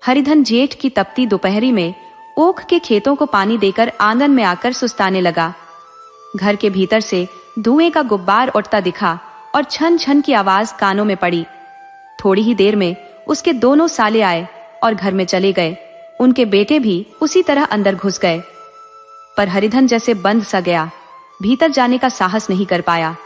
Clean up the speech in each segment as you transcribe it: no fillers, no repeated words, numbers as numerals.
हरिधन जेठ की तपती दोपहरी में ओख के खेतों को पानी देकर आंगन में आकर सुस्ताने लगा। घर के भीतर से धुएं का गुब्बार उठता दिखा और छन छन की आवाज कानों में पड़ी। थोड़ी ही देर में उसके दोनों साले आए और घर में चले गए। उनके बेटे भी उसी तरह अंदर घुस गए, पर हरिधन जैसे बंद सा गया, भीतर जाने का साहस नहीं कर पाया।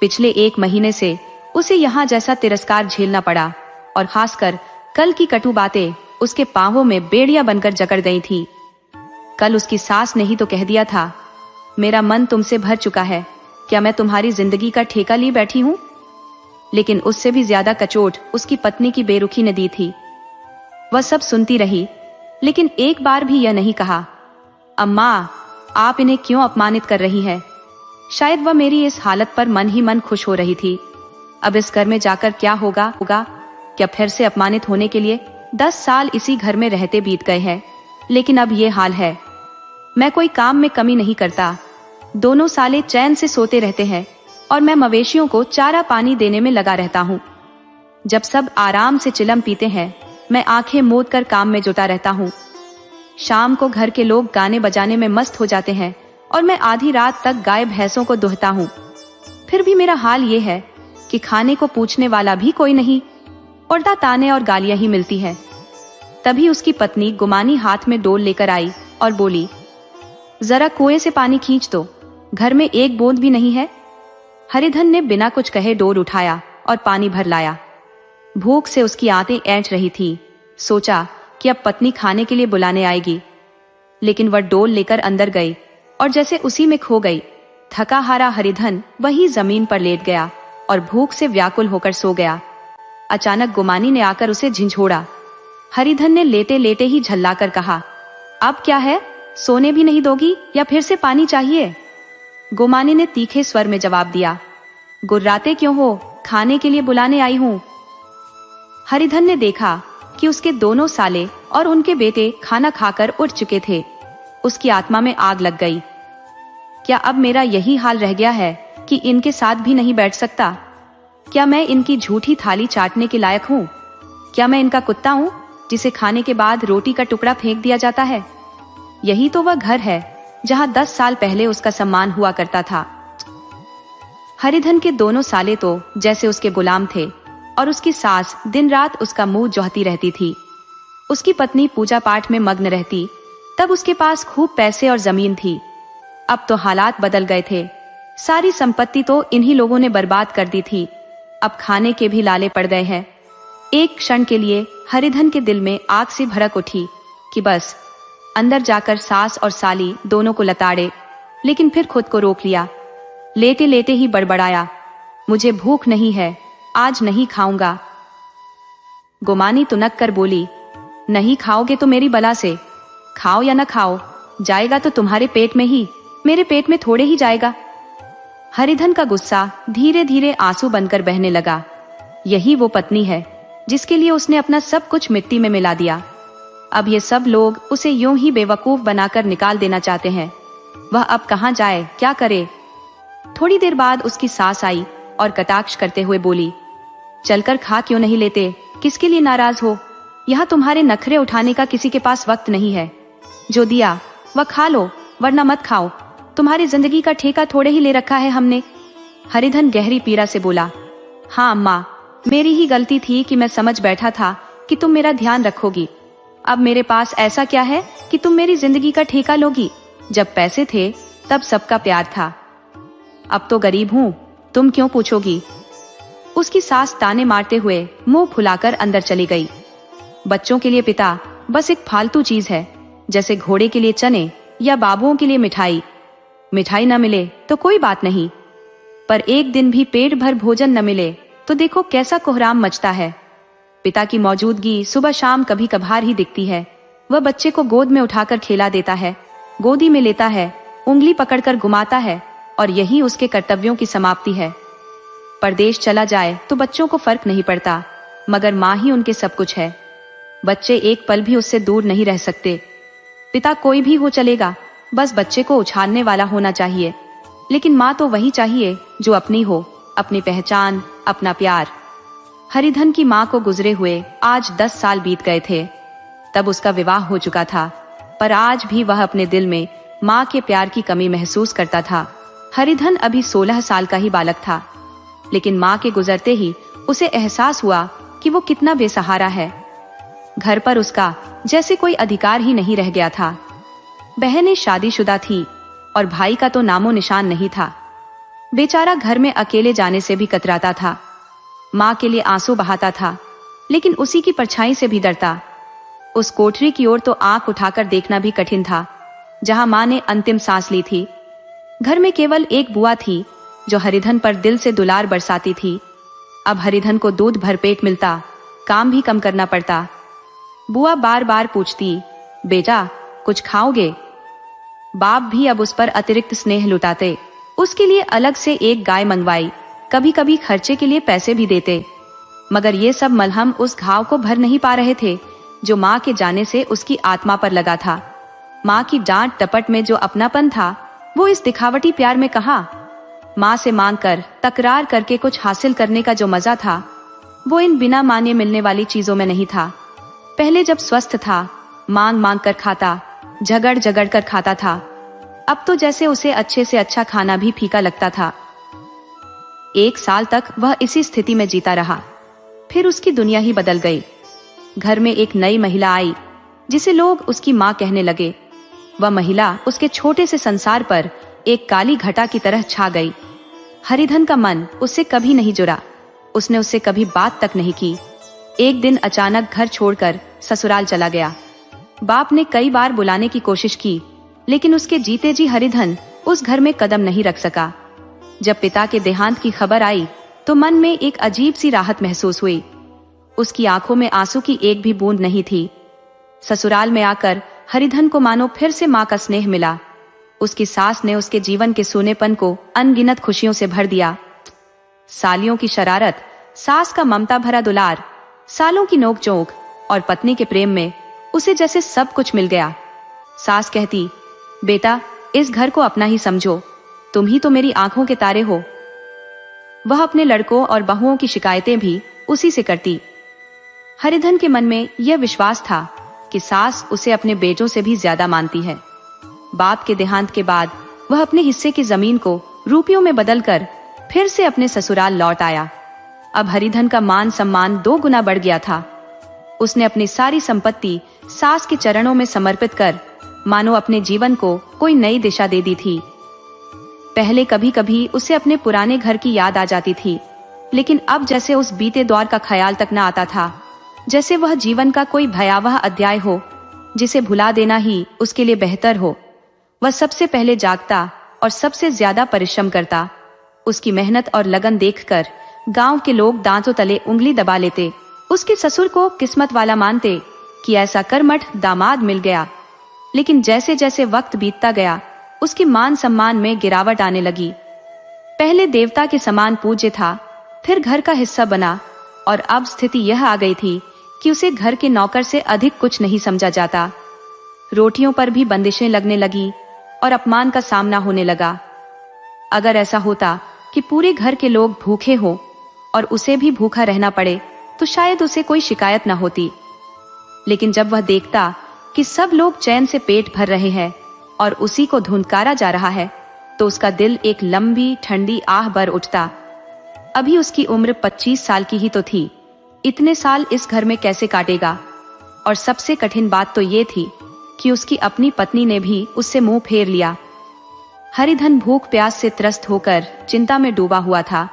पिछले 1 महीने से उसे यहाँ जैसा तिरस्कार झेलना पड़ा और खासकर कल की कटु बातें उसके पांवों में बेड़ियां बनकर जकड़ गई थी। कल उसकी सास ने ही तो कह दिया था, मेरा मन तुमसे भर चुका है, क्या मैं तुम्हारी जिंदगी का ठेका लिए बैठी हूं? लेकिन उससे भी ज्यादा कचोट उसकी पत्नी की बेरुखी ने दी थी। वह सब सुनती रही, लेकिन एक बार भी यह नहीं कहा, अम्मा आप इन्हें क्यों अपमानित कर रही है? शायद वह मेरी इस हालत पर मन ही मन खुश हो रही थी। अब इस घर में जाकर क्या होगा? क्या फिर से अपमानित होने के लिए 10 साल इसी घर में रहते बीत गए हैं, लेकिन अब ये हाल है। मैं कोई काम में कमी नहीं करता, दोनों साले चैन से सोते रहते हैं और मैं मवेशियों को चारा पानी देने में लगा रहता हूँ। जब सब आराम से चिलम पीते हैं, मैं आंखें मूंद कर काम में जुटा रहता हूँ। शाम को घर के लोग गाने बजाने में मस्त हो जाते हैं और मैं आधी रात तक गाय भैंसों को दुहता हूँ। फिर भी मेरा हाल ये है कि खाने को पूछने वाला भी कोई नहीं, उल्टा ताने और गालियां ही मिलती है। तभी उसकी पत्नी गुमानी हाथ में डोल लेकर आई और बोली, जरा कुएं से पानी खींच दो, घर में एक बूंद भी नहीं है। हरिधन ने बिना कुछ कहे डोल उठाया और पानी भर लाया। भूख से उसकी आंतें ऐंठ रही थी। सोचा कि अब पत्नी खाने के लिए बुलाने आएगी, लेकिन वह डोल लेकर अंदर गई और जैसे उसी में खो गई। थका हारा हरिधन वहीं जमीन पर लेट गया और भूख से व्याकुल होकर सो गया। अचानक गुमानी ने आकर उसे झिंझोड़ा। हरिधन ने लेटे लेटे ही झल्लाकर कहा, अब क्या है, सोने भी नहीं दोगी या फिर से पानी चाहिए? गुमानी ने तीखे स्वर में जवाब दिया, गुर्राते क्यों हो, खाने के लिए बुलाने आई हूं। हरिधन ने देखा कि उसके दोनों साले और उनके बेटे खाना खाकर उठ चुके थे। उसकी आत्मा में आग लग गई। क्या अब मेरा यही हाल रह गया है कि इनके साथ भी नहीं बैठ सकता? क्या मैं इनकी झूठी थाली चाटने के लायक हूँ? क्या मैं इनका कुत्ता हूँ जिसे खाने के बाद रोटी का टुकड़ा फेंक दिया जाता है? यही तो वह घर है जहाँ 10 साल पहले उसका सम्मान हुआ करता था। हरिधन के दोनों साले तो जैसे उसके गुलाम थे और उसकी सास दिन रात उसका मुंह जोहती रहती थी। उसकी पत्नी पूजा पाठ में मग्न रहती। तब उसके पास खूब पैसे और जमीन थी। अब तो हालात बदल गए थे। सारी संपत्ति तो इन्हीं लोगों ने बर्बाद कर दी थी। अब खाने के भी लाले पड़ गए हैं। एक क्षण के लिए हरिधन के दिल में आग सी भड़क उठी कि बस अंदर जाकर सास और साली दोनों को लताड़े, लेकिन फिर खुद को रोक लिया। लेटे लेटे ही बड़बड़ाया, मुझे भूख नहीं है, आज नहीं खाऊंगा। गुमानी तुनक कर बोली, नहीं खाओगे तो मेरी बला से, खाओ या न खाओ, जाएगा तो तुम्हारे पेट में ही, मेरे पेट में थोड़े ही जाएगा। हरिधन का गुस्सा धीरे धीरे आंसू बनकर बहने लगा। यही वो पत्नी है जिसके लिए उसने अपना सब कुछ मिट्टी में मिला दिया। अब ये सब लोग उसे यूं ही बेवकूफ बनाकर निकाल देना चाहते हैं। वह अब कहां जाए, क्या करे? थोड़ी देर बाद उसकी सास आई और कटाक्ष करते हुए बोली, चलकर खा क्यों नहीं लेते, किसके लिए नाराज हो? यहाँ तुम्हारे नखरे उठाने का किसी के पास वक्त नहीं है। जो दिया वह खा लो, वरना मत खाओ। तुम्हारी जिंदगी का ठेका थोड़े ही ले रखा है हमने। हरिधन गहरी पीड़ा से बोला, हाँ अम्मा, मेरी ही गलती थी कि मैं समझ बैठा था कि तुम मेरा ध्यान रखोगी। अब मेरे पास ऐसा क्या है कि तुम मेरी जिंदगी का ठेका लोगी? जब पैसे थे तब सबका प्यार था, अब तो गरीब हूँ, तुम क्यों पूछोगी? उसकी सास ताने मारते हुए मुंह फुलाकर अंदर चली गई। बच्चों के लिए पिता बस एक फालतू चीज है, जैसे घोड़े के लिए चने या बाबुओं के लिए मिठाई। मिठाई न मिले तो कोई बात नहीं, पर एक दिन भी पेट भर भोजन न मिले तो देखो कैसा कोहराम मचता है। पिता की मौजूदगी सुबह शाम कभी कभार ही दिखती है। वह बच्चे को गोद में उठाकर खेला देता है, गोदी में लेता है, उंगली पकड़कर घुमाता है, और यही उसके कर्तव्यों की समाप्ति है। परदेश चला जाए तो बच्चों को फर्क नहीं पड़ता, मगर माँ ही उनके सब कुछ है। बच्चे एक पल भी उससे दूर नहीं रह सकते। पिता कोई भी हो चलेगा, बस बच्चे को उछालने वाला होना चाहिए। लेकिन माँ तो वही चाहिए जो अपनी हो, अपनी पहचान, अपना प्यार। हरिधन की माँ को गुजरे हुए आज 10 साल बीत गए थे। तब उसका विवाह हो चुका था, पर आज भी वह अपने दिल में माँ के प्यार की कमी महसूस करता था। हरिधन अभी 16 साल का ही बालक था, लेकिन माँ के गुजरते ही उसे एहसास हुआ कि वो कितना बेसहारा है। घर पर उसका जैसे कोई अधिकार ही नहीं रह गया था। बहनें शादीशुदा थी और भाई का तो नामो निशान नहीं था। बेचारा घर में अकेले जाने से भी कतराता था। माँ के लिए आंसू बहाता था, लेकिन उसी की परछाई से भी डरता। उस कोठरी की ओर तो आंख उठाकर देखना भी कठिन था, जहां माँ ने अंतिम सांस ली थी। घर में केवल एक बुआ थी, जो हरिधन पर दिल से दुलार बरसाती थी। अब हरिधन को दूध भरपेट मिलता, काम भी कम करना पड़ता। बुआ बार बार पूछती, बेटा कुछ खाओगे? बाप भी अब उस पर अतिरिक्त स्नेह लुटाते। उसके लिए अलग से एक गाय मंगवाई, कभी कभी खर्चे के लिए पैसे भी देते। मगर ये सब मलहम उस घाव को भर नहीं पा रहे थे, जो माँ के जाने से उसकी आत्मा पर लगा था। माँ की डांट टपट में जो अपनापन था, वो इस दिखावटी प्यार में कहा। माँ से मांग कर, तकरार करके कुछ हासिल करने का जो मजा था, वो इन बिना माने मिलने वाली चीजों में नहीं था। पहले जब स्वस्थ था, मांग मांग कर खाता, झगड़ झगड़ कर खाता था। अब तो जैसे उसे अच्छे से अच्छा खाना भी फीका लगता था। 1 साल तक वह इसी स्थिति में जीता रहा। फिर उसकी दुनिया ही बदल गई। घर में एक नई महिला आई, जिसे लोग उसकी माँ कहने लगे। वह महिला उसके छोटे से संसार पर एक काली घटा की तरह छा गई। हरिधन का मन उससे कभी नहीं जुड़ा। उसने उससे कभी बात तक नहीं की। एक दिन अचानक घर छोड़कर ससुराल चला गया। बाप ने कई बार बुलाने की कोशिश की, लेकिन उसके जीते जी हरिधन उस घर में कदम नहीं रख सका। जब पिता के देहांत की खबर आई, तो मन में एक अजीब सी राहत महसूस हुई। उसकी आंखों में आंसू की एक भी बूंद नहीं थी। ससुराल में आकर हरिधन को मानो फिर से माँ का स्नेह मिला। उसकी सास ने उसके जीवन के सूनेपन को अनगिनत खुशियों से भर दिया। सालियों की शरारत, सास का ममता भरा दुलार, सालों की नोकझोंक और पत्नी के प्रेम में उसे जैसे सब कुछ मिल गया। सास कहती, बेटा इस घर को अपना ही समझो, तुम ही तो मेरी आंखों के तारे हो। वह अपने लड़कों और बहुओं की शिकायतें भी उसी से करती। हरिधन के मन में यह विश्वास था कि सास उसे अपने बेटों से भी ज्यादा मानती है। बाप के देहांत के बाद वह अपने हिस्से की जमीन को रुपयों में बदलकर फिर से अपने ससुराल लौट आया। अब हरिधन का मान सम्मान 2 गुना बढ़ गया था। उसने अपनी सारी संपत्ति सास के चरणों में समर्पित कर मानो अपने जीवन को कोई नई दिशा दे दी थी। पहले कभी कभी उसे अपने पुराने घर की याद आ जाती थी, लेकिन अब जैसे उस बीते दौर का ख्याल तक न आता था। जैसे वह जीवन का कोई भयावह अध्याय हो, जिसे भुला देना ही उसके लिए बेहतर हो। वह सबसे पहले जागता और सबसे ज्यादा परिश्रम करता। उसकी मेहनत और लगन देखकर गांव के लोग दांतों तले उंगली दबा लेते। उसके ससुर को किस्मत वाला मानते कि ऐसा कर्मठ दामाद मिल गया। लेकिन जैसे जैसे वक्त बीतता गया, उसके मान सम्मान में गिरावट आने लगी। पहले देवता के समान पूज्य था, फिर घर का हिस्सा बना, और अब स्थिति यह आ गई थी कि उसे घर के नौकर से अधिक कुछ नहीं समझा जाता। रोटियों पर भी बंदिशें लगने लगी और अपमान का सामना होने लगा। अगर ऐसा होता कि पूरे घर के लोग भूखे हो और उसे भी भूखा रहना पड़े, तो शायद उसे कोई शिकायत न होती। लेकिन जब वह देखता कि सब लोग चैन से पेट भर रहे हैं और उसी को धुंधकारा जा रहा है, तो उसका दिल एक लंबी ठंडी आह भर उठता। अभी उसकी उम्र 25 साल की ही तो थी। इतने साल इस घर में कैसे काटेगा? और सबसे कठिन बात तो ये थी कि उसकी अपनी पत्नी ने भी उससे मुंह फेर लिया। हरिधन भूख प्यास से त्रस्त होकर चिंता में डूबा हुआ था,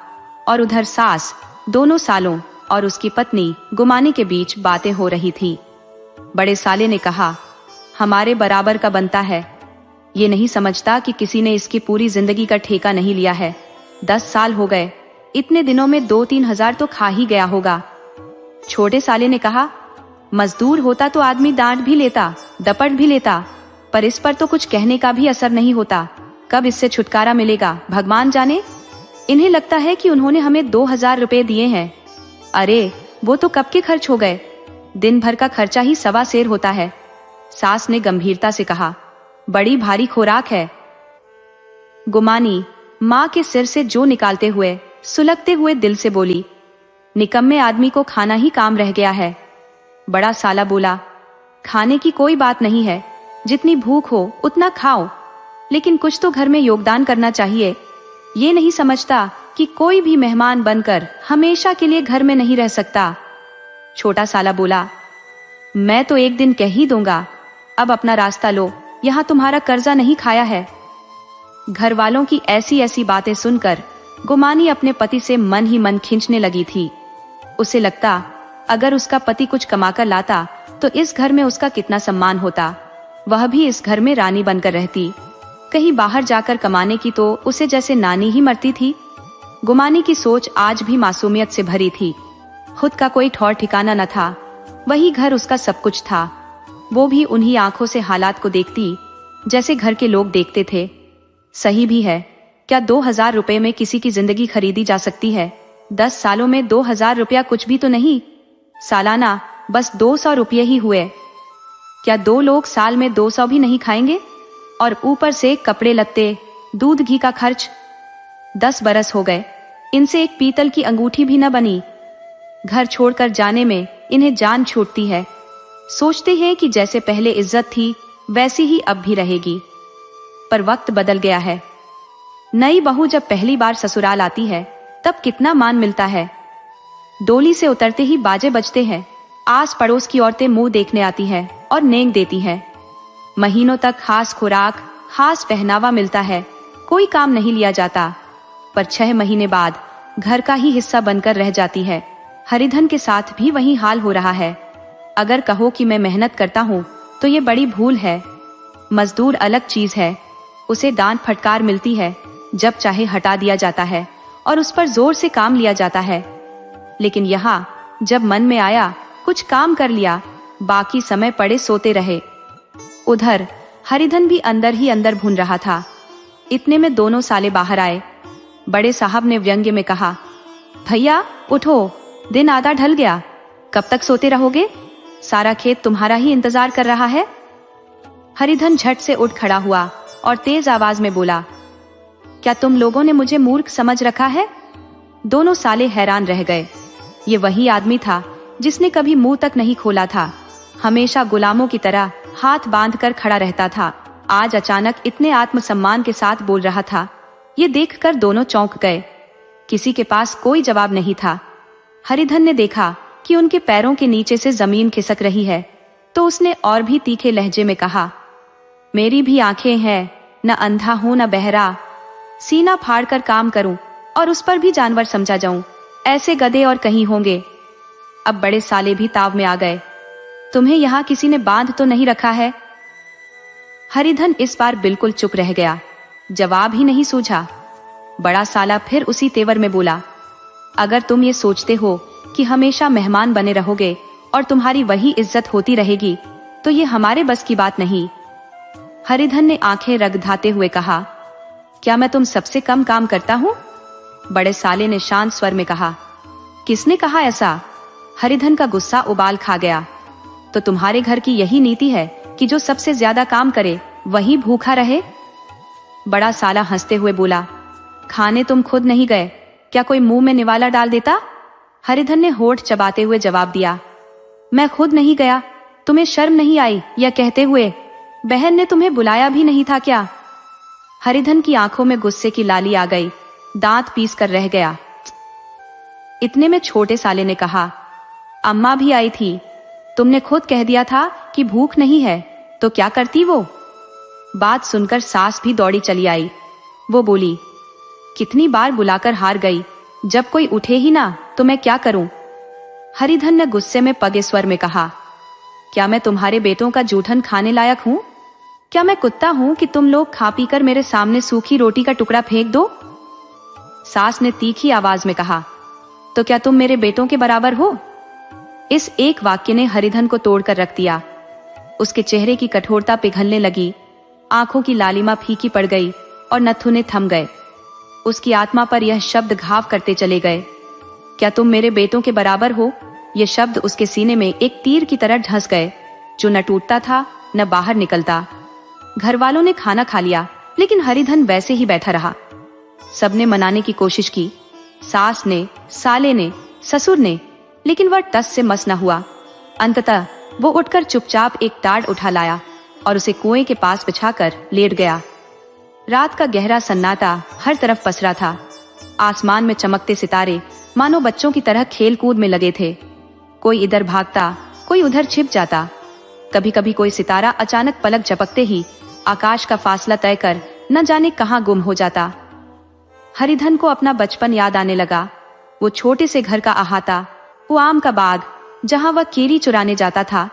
और उधर सास दोनों सालों और उसकी पत्नी गुमाने के बीच बातें हो रही थी। बड़े साले ने कहा, हमारे बराबर का बनता है। ये नहीं समझता कि किसी ने इसकी पूरी जिंदगी का ठेका नहीं लिया है। 10 साल हो गए, इतने दिनों में 2-3 हजार तो खा ही गया होगा। छोटे साले ने कहा, मजदूर होता तो आदमी डांट भी लेता, दपट भी लेता, पर इस पर तो कुछ कहने का भी असर नहीं होता। कब इससे छुटकारा मिलेगा भगवान जाने। इन्हें लगता है कि उन्होंने हमें 2000 रुपए दिए हैं। अरे वो तो कब के खर्च हो गए, दिन भर का खर्चा ही 1.25 सेर होता है। सास ने गंभीरता से कहा, बड़ी भारी खुराक है। गुमानी माँ के सिर से जो निकालते हुए सुलगते हुए दिल से बोली, निकम्मे आदमी को खाना ही काम रह गया है। बड़ा साला बोला, खाने की कोई बात नहीं है, जितनी भूख हो उतना खाओ, लेकिन कुछ तो घर में योगदान करना चाहिए। ये नहीं समझता कि कोई भी मेहमान बनकर हमेशा के लिए घर में नहीं रह सकता। छोटा साला बोला, मैं तो एक दिन कह ही दूंगा, अब अपना रास्ता लो, यहाँ तुम्हारा कर्जा नहीं खाया है। घर वालों की ऐसी ऐसी बातें सुनकर गुमानी अपने पति से मन ही मन खींचने लगी थी। उसे लगता अगर उसका पति कुछ कमाकर लाता तो इस घर में उसका कितना सम्मान होता, वह भी इस घर में रानी बनकर रहती। कहीं बाहर जाकर कमाने की तो उसे जैसे नानी ही मरती थी। गुमानी की सोच आज भी मासूमियत से भरी थी। खुद का कोई ठौर ठिकाना न था, वही घर उसका सब कुछ था। वो भी उन्हीं आंखों से हालात को देखती जैसे घर के लोग देखते थे। सही भी है, क्या 2000 रुपए में किसी की जिंदगी खरीदी जा सकती है? 10 सालों में 2000 रुपया कुछ भी तो नहीं, सालाना बस 200 रुपये ही हुए। क्या 2 लोग साल में 200 भी नहीं खाएंगे? और ऊपर से कपड़े लत्ते, दूध घी का खर्च। 10 बरस हो गए, इनसे एक पीतल की अंगूठी भी न बनी। घर छोड़कर जाने में इन्हें जान छूटती है। सोचते हैं कि जैसे पहले इज्जत थी वैसी ही अब भी रहेगी, पर वक्त बदल गया है। नई बहू जब पहली बार ससुराल आती है तब कितना मान मिलता है। डोली से उतरते ही बाजे बजते हैं, आस पड़ोस की औरतें मुंह देखने आती हैं और नेक देती हैं। महीनों तक खास खुराक, खास पहनावा मिलता है, कोई काम नहीं लिया जाता, पर 6 महीने बाद घर का ही हिस्सा बनकर रह जाती है। हरिधन के साथ भी वही हाल हो रहा है। अगर कहो कि मैं मेहनत करता हूँ तो ये बड़ी भूल है। मजदूर अलग चीज है, उसे डांट फटकार मिलती है, जब चाहे हटा दिया जाता है और उस पर जोर से काम लिया जाता है। लेकिन यहाँ जब मन में आया कुछ काम कर लिया, बाकी समय पड़े सोते रहे। उधर हरिधन भी अंदर ही अंदर भून रहा था। इतने में दोनों साले बाहर आए। बड़े साहब ने व्यंग्य में कहा, भैया उठो, दिन आधा ढल गया, कब तक सोते रहोगे? सारा खेत तुम्हारा ही इंतजार कर रहा है। हरिधन झट से उठ खड़ा हुआ और तेज आवाज में बोला, क्या तुम लोगों ने मुझे मूर्ख समझ रखा है? दोनों साले हैरान रह गए। ये वही आदमी था जिसने कभी मुंह तक नहीं खोला था, हमेशा गुलामों की तरह हाथ बांधकर खड़ा रहता था। आज अचानक इतने आत्मसम्मान के साथ बोल रहा था। ये देखकर दोनों चौंक गए। किसी के पास कोई जवाब नहीं था। हरिधन ने देखा कि उनके पैरों के नीचे से जमीन खिसक रही है, तो उसने और भी तीखे लहजे में कहा, मेरी भी आंखें हैं, न अंधा हूं न बहरा, सीना फाड़कर काम करूं और उस पर भी जानवर समझा जाऊं, ऐसे गधे और कहीं होंगे। अब बड़े साले भी ताव में आ गए, तुम्हें यहाँ किसी ने बांध तो नहीं रखा है? हरिधन इस बार बिल्कुल चुप रह गया, जवाब ही नहीं सूझा। बड़ा साला फिर उसी तेवर में बोला, अगर तुम ये सोचते हो कि हमेशा मेहमान बने रहोगे और तुम्हारी वही इज्जत होती रहेगी तो ये हमारे बस की बात नहीं। हरिधन ने आंखें रगधाते हुए कहा, क्या मैं तुम सबसे कम काम करता हूँ? बड़े साले ने शांत स्वर में कहा, किसने कहा ऐसा? हरिधन का गुस्सा उबाल खा गया। तो तुम्हारे घर की यही नीति है कि जो सबसे ज्यादा काम करे वही भूखा रहे? बड़ा साला हंसते हुए बोला, खाने तुम खुद नहीं गए, क्या कोई मुंह में निवाला डाल देता? हरिधन ने होठ चबाते हुए जवाब दिया, मैं खुद नहीं गया, तुम्हें शर्म नहीं आई यह कहते हुए? बहन ने तुम्हें बुलाया भी नहीं था क्या? हरिधन की आंखों में गुस्से की लाली आ गई, दांत पीस कर रह गया। इतने में छोटे साले ने कहा, अम्मा भी आई थी, तुमने खुद कह दिया था कि भूख नहीं है, तो क्या करती वो? बात सुनकर सास भी दौड़ी चली आई। वो बोली, कितनी बार बुलाकर हार गई, जब कोई उठे ही ना तो मैं क्या करूं? हरिधन ने गुस्से में पगे स्वर में कहा, क्या मैं तुम्हारे बेटों का जूठन खाने लायक हूं? क्या मैं कुत्ता हूं कि तुम लोग खा पी कर मेरे सामने सूखी रोटी का टुकड़ा फेंक दो? सास ने तीखी आवाज में कहा, तो क्या तुम मेरे बेटों के बराबर हो? इस एक वाक्य ने हरिधन को तोड़कर रख दिया। उसके चेहरे की कठोरता पिघलने लगी, आंखों की लालिमा फीकी पड़ गई और नथुने थम गए। उसकी आत्मा पर यह शब्द घाव करते चले गए, क्या तुम मेरे बेटों के बराबर हो? ये शब्द उसके सीने में एक तीर की तरह ढस गए, जो न टूटता था न बाहर निकलता। घर वालों ने खाना खा लिया, लेकिन हरिधन वैसे ही बैठा रहा। सबने मनाने की कोशिश की, सास ने, साले ने, ससुर ने, लेकिन वह टस से मस न हुआ। अंततः वो उठकर चुपचाप एक टाट उठा लाया और उसे कुएं के पास बिछाकर लेट गया। रात का गहरा सन्नाटा हर तरफ पसरा था। आसमान में चमकते सितारे मानो बच्चों की तरह खेल कूद में लगे थे। कोई इधर भागता, कोई उधर छिप जाता। कभी कभी कोई सितारा अचानक पलक झपकते ही आकाश का फासला तय कर न जाने कहां गुम हो जाता। हरिधन को अपना बचपन याद आने लगा। वो छोटे से घर का अहाता, वो आम का बाग जहां वह केरी चुराने जाता था,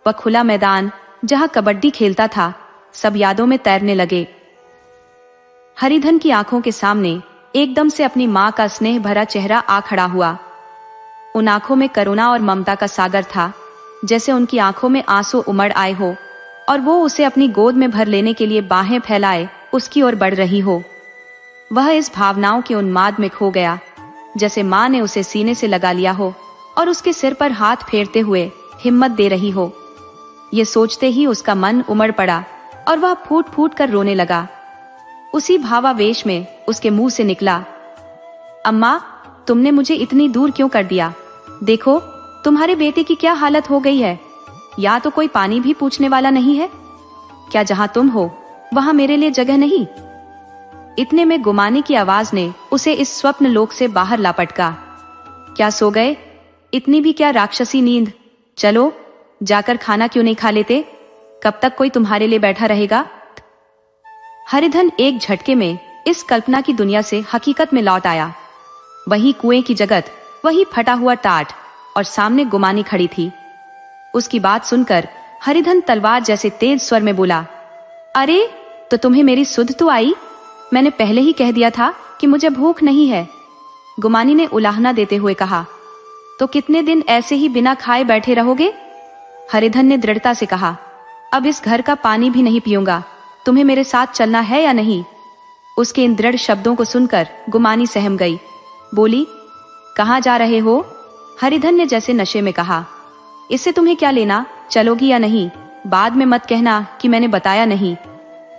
वह खुला मैदान जहां कबड्डी खेलता था, सब यादों में तैरने लगे। हरिधन की आंखों के सामने एकदम से अपनी माँ का स्नेह भरा चेहरा आ खड़ा हुआ। उन आंखों में करुणा और ममता का सागर था, जैसे उनकी आंखों में आंसू उमड़ आए हो और वो उसे अपनी गोद में भर लेने के लिए बाहें फैलाए उसकी ओर बढ़ रही हो। वह इस भावनाओं के उन्माद में खो गया, जैसे माँ ने उसे सीने से लगा लिया हो और उसके सिर पर हाथ फेरते हुए हिम्मत दे रही हो। ये सोचते ही उसका मन उमड़ पड़ा और वह फूट फूट कर रोने लगा। उसी भावावेश में उसके मुंह से निकला, अम्मा, तुमने मुझे इतनी दूर क्यों कर दिया? देखो तुम्हारे बेटे की क्या हालत हो गई है। या तो कोई पानी भी पूछने वाला नहीं है? क्या जहां तुम हो वहां मेरे लिए जगह नहीं? इतने में गुमानी की आवाज ने उसे इस स्वप्न लोक से बाहर लापटका। क्या सो गए? इतनी भी क्या राक्षसी नींद? चलो जाकर खाना क्यों नहीं खा लेते? कब तक कोई तुम्हारे लिए बैठा रहेगा? हरिधन एक झटके में इस कल्पना की दुनिया से हकीकत में लौट आया। वही कुएं की जगत, वही फटा हुआ टाट और सामने गुमानी खड़ी थी। उसकी बात सुनकर हरिधन तलवार जैसे तेज स्वर में बोला, अरे तो तुम्हें मेरी सुध तो आई? मैंने पहले ही कह दिया था कि मुझे भूख नहीं है। गुमानी ने उलाहना देते हुए कहा, तो कितने दिन ऐसे ही बिना खाए बैठे रहोगे? हरिधन ने दृढ़ता से कहा, अब इस घर का पानी भी नहीं पीऊंगा। तुम्हें मेरे साथ चलना है या नहीं? उसके इन दृढ़ शब्दों को सुनकर गुमानी सहम गई। बोली, कहाँ जा रहे हो? हरिधन ने जैसे नशे में कहा, इससे तुम्हें क्या लेना? चलोगी या नहीं? बाद में मत कहना कि मैंने बताया नहीं।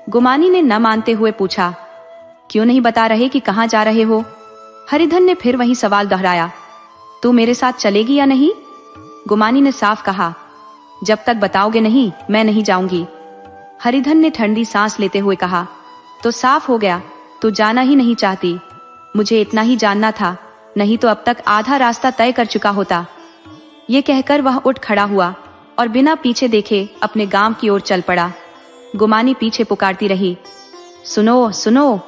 गुमानी ने न मानते हुए पूछा, क्यों नहीं बता रहे कि कहाँ जा रहे हो? हरिधन ने फिर वही सवाल दोहराया, तू मेरे साथ चलेगी या नहीं? गुमानी ने साफ कहा, जब तक बताओगे नहीं मैं नहीं जाऊंगी। हरिधन ने ठंडी सांस लेते हुए कहा, तो साफ हो गया, तू जाना ही नहीं चाहती। मुझे इतना ही जानना था, नहीं तो अब तक आधा रास्ता तय कर चुका होता। ये कहकर वह उठ खड़ा हुआ और बिना पीछे देखे अपने गांव की ओर चल पड़ा। गुमानी पीछे पुकारती रही, सुनो सुनो,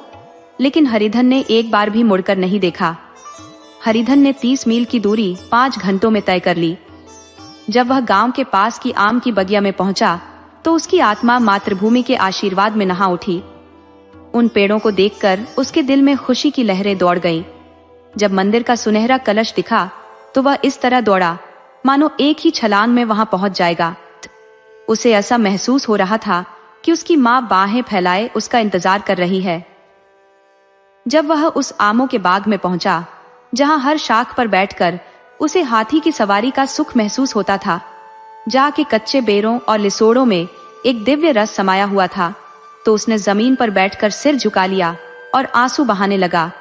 लेकिन हरिधन ने एक बार भी मुड़कर नहीं देखा। हरिधन ने 30 मील की दूरी 5 घंटों में तय कर ली। जब वह गांव के पास की आम की बगिया में पहुंचा तो उसकी आत्मा मातृभूमि के आशीर्वाद में नहा उठी। उन पेड़ों को देखकर उसके दिल में खुशी की लहरें दौड़ गईं। जब मंदिर का सुनहरा कलश दिखा तो वह इस तरह दौड़ा मानो एक ही छलांग में वहां पहुंच जाएगा। उसे ऐसा महसूस हो रहा था कि उसकी मां बाहें फैलाए उसका इंतजार कर रही है। जब वह उस आमों के बाग में पहुंचा जहां हर शाख पर बैठकर उसे हाथी की सवारी का सुख महसूस होता था, जहाँ के कच्चे बेरों और लिसोड़ों में एक दिव्य रस समाया हुआ था, तो उसने जमीन पर बैठकर सिर झुका लिया और आंसू बहाने लगा,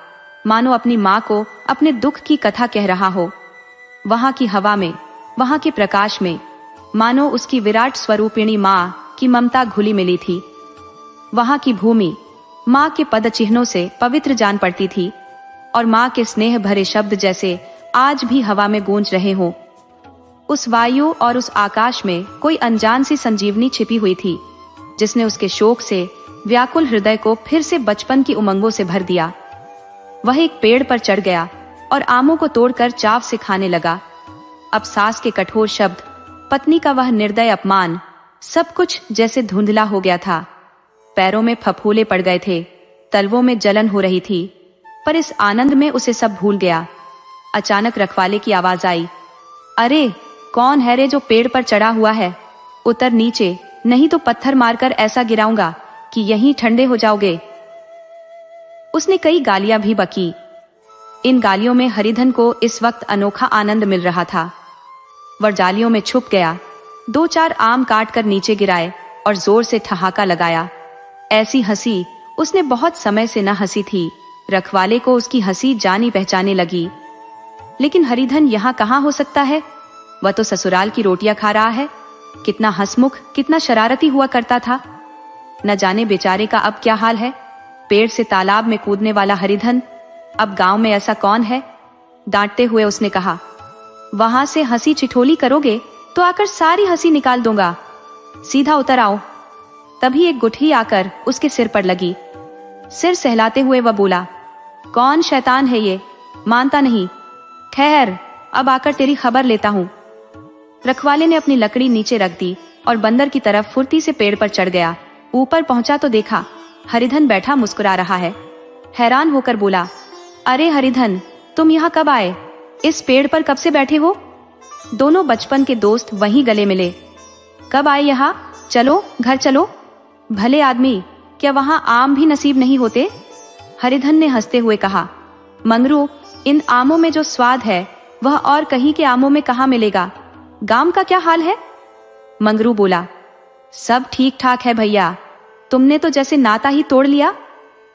मानो अपनी माँ को अपने दुख की कथा कह रहा हो। वहां की हवा में, वहां के प्रकाश में मानो उसकी विराट स्वरूपिणी माँ की ममता घुली मिली थी। वहां की भूमि माँ के पद चिन्हों से पवित्र जान पड़ती थी और माँ के स्नेह भरे शब्द जैसे आज भी हवा में गूंज रहे हों। उस वायु और उस आकाश में कोई अनजान सी संजीवनी छिपी हुई थी, जिसने उसके शोक से व्याकुल हृदय को फिर से बचपन की उमंगों से भर दिया। वह एक पेड़ पर चढ़ गया और आमों को तोड़कर चाव से खाने लगा। अब सास के कठोर शब्द, पत्नी का वह निर्दय अपमान, सब कुछ जैसे धुंधला हो गया था। पैरों में फफूले पड़ गए थे, तलवों में जलन हो रही थी, पर इस आनंद में उसे सब भूल गया। अचानक रखवाले की आवाज आई, अरे कौन है रे जो पेड़ पर चढ़ा हुआ है? उतर नीचे, नहीं तो पत्थर मारकर ऐसा गिराऊंगा कि यहीं ठंडे हो जाओगे। उसने कई गालियां भी बकी। इन गालियों में हरिधन को इस वक्त अनोखा आनंद मिल रहा था। वह जालियों में छुप गया, 2-4 आम काट कर नीचे गिराए और जोर से ठहाका लगाया। ऐसी हंसी उसने बहुत समय से न हंसी थी। रखवाले को उसकी हंसी जानी पहचाने लगी। लेकिन हरिधन यहाँ कहाँ हो सकता है? वह तो ससुराल की रोटियां खा रहा है। कितना हंसमुख, कितना शरारती हुआ करता था। न जाने बेचारे का अब क्या हाल है। पेड़ से तालाब में कूदने वाला हरिधन, अब गांव में ऐसा कौन है? डांटते हुए उसने कहा, वहां से हंसी ठिठोली करोगे तो आकर सारी हंसी निकाल दूंगा। सीधा उतर आओ। तभी एक गुठली आकर उसके सिर पर लगी। सिर सहलाते हुए वह बोला, कौन शैतान है ये? मानता नहीं। खैर, अब आकर तेरी खबर लेता हूं। रखवाले ने अपनी लकड़ी नीचे रख दी और बंदर की तरफ फुर्ती से पेड़ पर चढ़ गया। ऊपर पहुंचा तो देखा हरिधन बैठा मुस्कुरा रहा है। हैरान होकर बोला, अरे हरिधन, तुम यहाँ कब आए? इस पेड़ पर कब से बैठे हो? दोनों बचपन के दोस्त वहीं गले मिले। कब आए यहाँ? चलो घर चलो। भले आदमी, क्या वहां आम भी नसीब नहीं होते? हरिधन ने हंसते हुए कहा, मंगरू, इन आमों में जो स्वाद है वह और कहीं के आमों में कहाँ मिलेगा। गांव का क्या हाल है? मंगरू बोला, सब ठीक ठाक है भैया। तुमने तो जैसे नाता ही तोड़ लिया।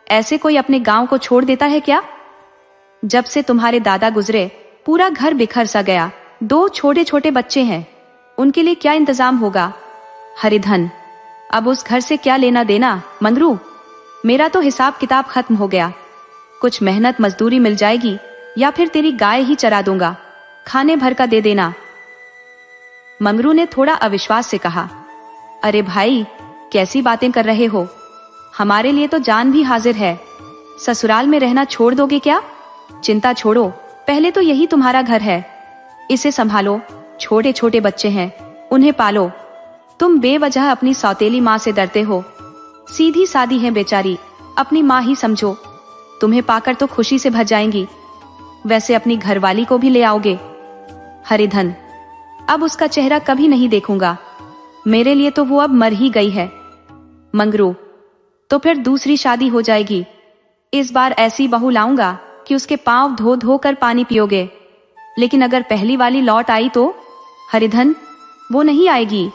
ऐसे कोई अपने गांव को छोड़ देता है क्या? जब से तुम्हारे दादा गुजरे पूरा घर बिखर सा गया। 2 छोटे छोटे बच्चे हैं, उनके लिए क्या इंतजाम होगा? हरिधन, अब उस घर से क्या लेना देना? मंगरू, मेरा तो हिसाब किताब खत्म हो गया। कुछ मेहनत मजदूरी मिल जाएगी या फिर तेरी गाय ही चरा दूंगा, खाने भर का दे देना। मंगरू ने थोड़ा अविश्वास से कहा, अरे भाई, कैसी बातें कर रहे हो? हमारे लिए तो जान भी हाजिर है। ससुराल में रहना छोड़ दोगे क्या? चिंता छोड़ो, पहले तो यही तुम्हारा घर है। इसे संभालो। छोटे छोटे बच्चे हैं, उन्हें पालो। तुम बेवजह अपनी सौतेली माँ से डरते हो। सीधी सादी है बेचारी, अपनी माँ ही समझो। तुम्हें पाकर तो खुशी से भर जाएंगी। वैसे अपनी घरवाली को भी ले आओगे? हरिधन, अब उसका चेहरा कभी नहीं देखूंगा। मेरे लिए तो वो अब मर ही गई है। मंगरू, तो फिर दूसरी शादी हो जाएगी। इस बार ऐसी बहू लाऊंगा कि उसके पांव धो धो कर पानी पियोगे। लेकिन अगर पहली वाली लौट आई तो? हरिधन, वो नहीं आएगी।